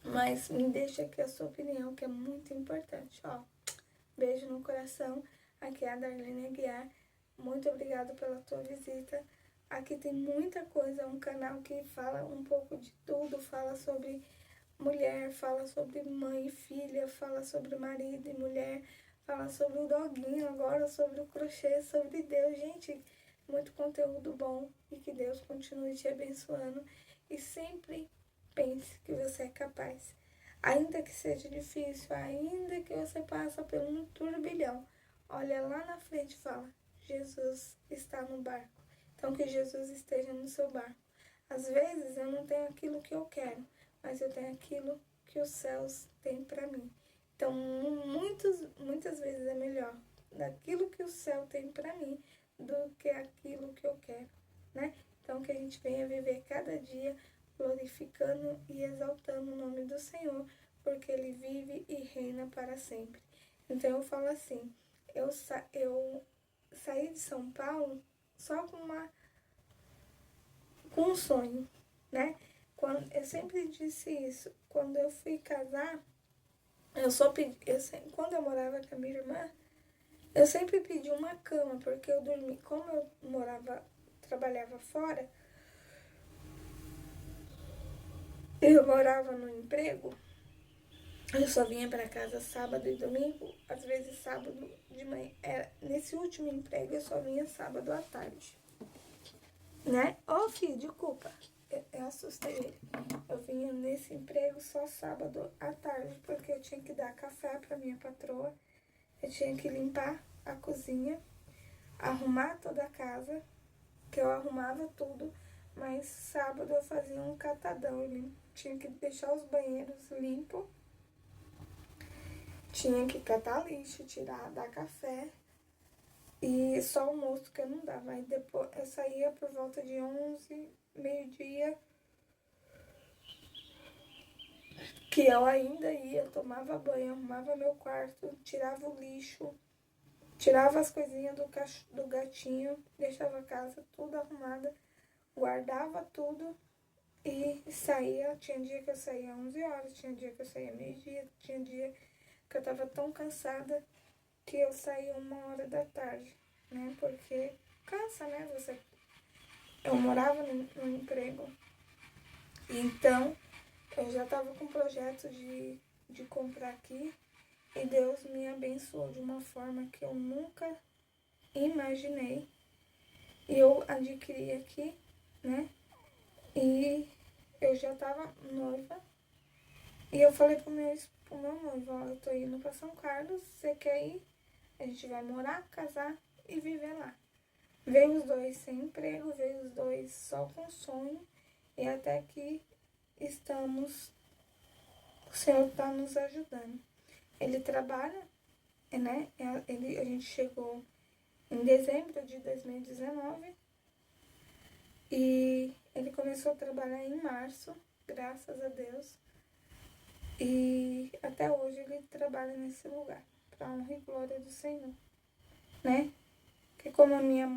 Mas me deixa aqui a sua opinião, que é muito importante, ó. Beijo no coração. Aqui é a Darlene Aguiar. Muito obrigada pela tua visita. Aqui tem muita coisa, é um canal que fala um pouco de tudo, fala sobre mulher, fala sobre mãe e filha, fala sobre marido e mulher, fala sobre o doguinho agora, sobre o crochê, sobre Deus. Gente, muito conteúdo bom e que Deus continue te abençoando e sempre pense que você é capaz. Ainda que seja difícil, ainda que você passe por um turbilhão, olha lá na frente e fala, Jesus está no barco. Então que Jesus esteja no seu barco. Às vezes eu não tenho aquilo que eu quero, mas eu tenho aquilo que os céus têm para mim. Então muitas vezes é melhor daquilo que o céu tem para mim do que aquilo que eu quero, né? Então que a gente venha viver cada dia glorificando e exaltando o nome do Senhor, porque Ele vive e reina para sempre. Então eu falo assim, eu saí de São Paulo só com um sonho, né? Eu sempre disse isso, quando eu fui casar, quando eu morava com a minha irmã, eu sempre pedi uma cama, porque eu dormi, como eu trabalhava fora, eu morava no emprego, eu só vinha para casa sábado e domingo, às vezes sábado de manhã. Nesse último emprego eu só vinha sábado à tarde, né? Ô, filho, desculpa, eu assustei ele. Eu vinha nesse emprego só sábado à tarde, porque eu tinha que dar café para minha patroa, eu tinha que limpar a cozinha, arrumar toda a casa, que eu arrumava tudo, mas sábado eu fazia um catadão, eu tinha que deixar os banheiros limpos, tinha que catar lixo, tirar, dar café, e só o almoço que eu não dava. Aí depois eu saía por volta de 11, meio-dia, que eu ainda ia, tomava banho, arrumava meu quarto, tirava o lixo, tirava as coisinhas do gatinho, deixava a casa tudo arrumada, guardava tudo e saía. Tinha dia que eu saía 11 horas, tinha dia que eu saía meio-dia, tinha dia que eu tava tão cansada que eu saía 1 hora da tarde, né? Porque cansa, né? Eu morava no emprego, então eu já tava com projeto de comprar aqui e Deus me abençoou de uma forma que eu nunca imaginei. E eu adquiri aqui, né? E eu já tava noiva. E eu falei pro meu noivo, ó, eu tô indo pra São Carlos, você quer ir? A gente vai morar, casar e viver lá. Veio os dois sem emprego, veio os dois só com sonho. E até que estamos, o Senhor tá nos ajudando. Ele trabalha, né? A gente chegou em dezembro de 2019 e ele começou a trabalhar em março, graças a Deus. E até hoje ele trabalha nesse lugar, para honra e glória do Senhor, né? Porque como minha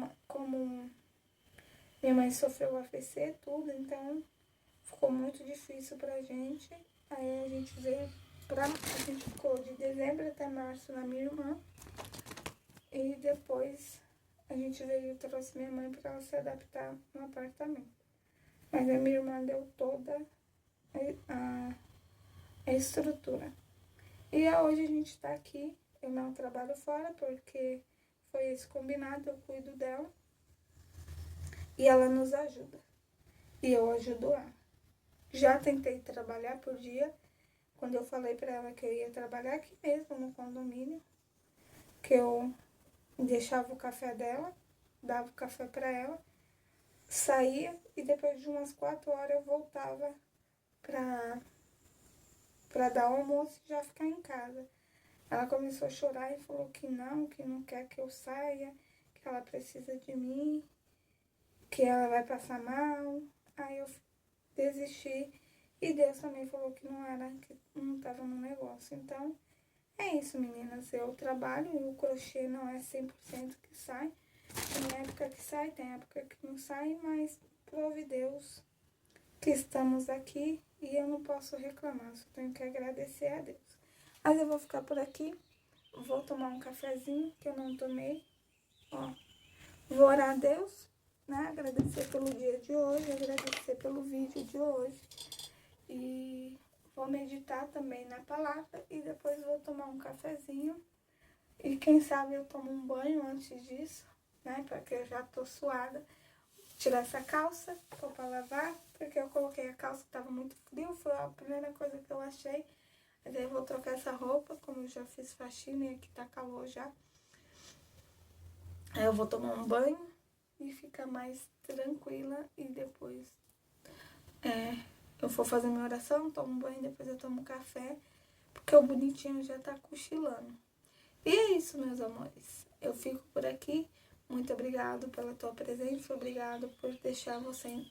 mãe sofreu AVC, tudo, então ficou muito difícil pra gente. Aí a gente a gente ficou de dezembro até março na minha irmã. E depois a gente veio e trouxe minha mãe para ela se adaptar no apartamento. Mas a minha irmã deu toda a estrutura. E hoje a gente está aqui. Eu não trabalho fora porque foi esse combinado, eu cuido dela. E ela nos ajuda. E eu ajudo ela. Já tentei trabalhar por dia. Quando eu falei para ela que eu ia trabalhar aqui mesmo no condomínio, que eu deixava o café dela, dava o café para ela, saía e depois de umas 4 horas eu voltava para dar o almoço e já ficar em casa. Ela começou a chorar e falou que não quer que eu saia, que ela precisa de mim, que ela vai passar mal. Aí eu desisti e Deus também falou que não estava no negócio. Então, é isso, meninas. Eu trabalho e o crochê não é 100% que sai. Tem época que sai, tem época que não sai, mas prove Deus que estamos aqui e eu não posso reclamar, só tenho que agradecer a Deus. Mas eu vou ficar por aqui, vou tomar um cafezinho que eu não tomei, ó. Vou orar a Deus, né? Agradecer pelo dia de hoje, agradecer pelo vídeo de hoje e vou meditar também na palavra e depois vou tomar um cafezinho e quem sabe eu tomo um banho antes disso, né? Porque eu já tô suada. Tirar essa calça, for pra lavar, porque eu coloquei a calça que tava muito frio, foi a primeira coisa que eu achei. Mas aí eu vou trocar essa roupa, como eu já fiz faxina e aqui tá calor já. Aí eu vou tomar um banho e ficar mais tranquila e depois eu vou fazer minha oração, tomo um banho, depois eu tomo um café, porque o bonitinho já tá cochilando. E é isso, meus amores. Eu fico por aqui. Muito obrigado pela tua presença, obrigado por deixar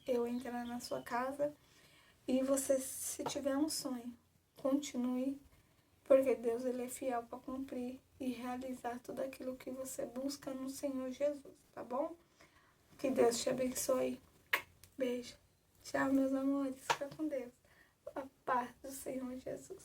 eu entrar na sua casa. E você, se tiver um sonho, continue, porque Deus ele é fiel para cumprir e realizar tudo aquilo que você busca no Senhor Jesus, tá bom? Que Deus te abençoe. Beijo. Tchau, meus amores. Fica com Deus. A paz do Senhor Jesus.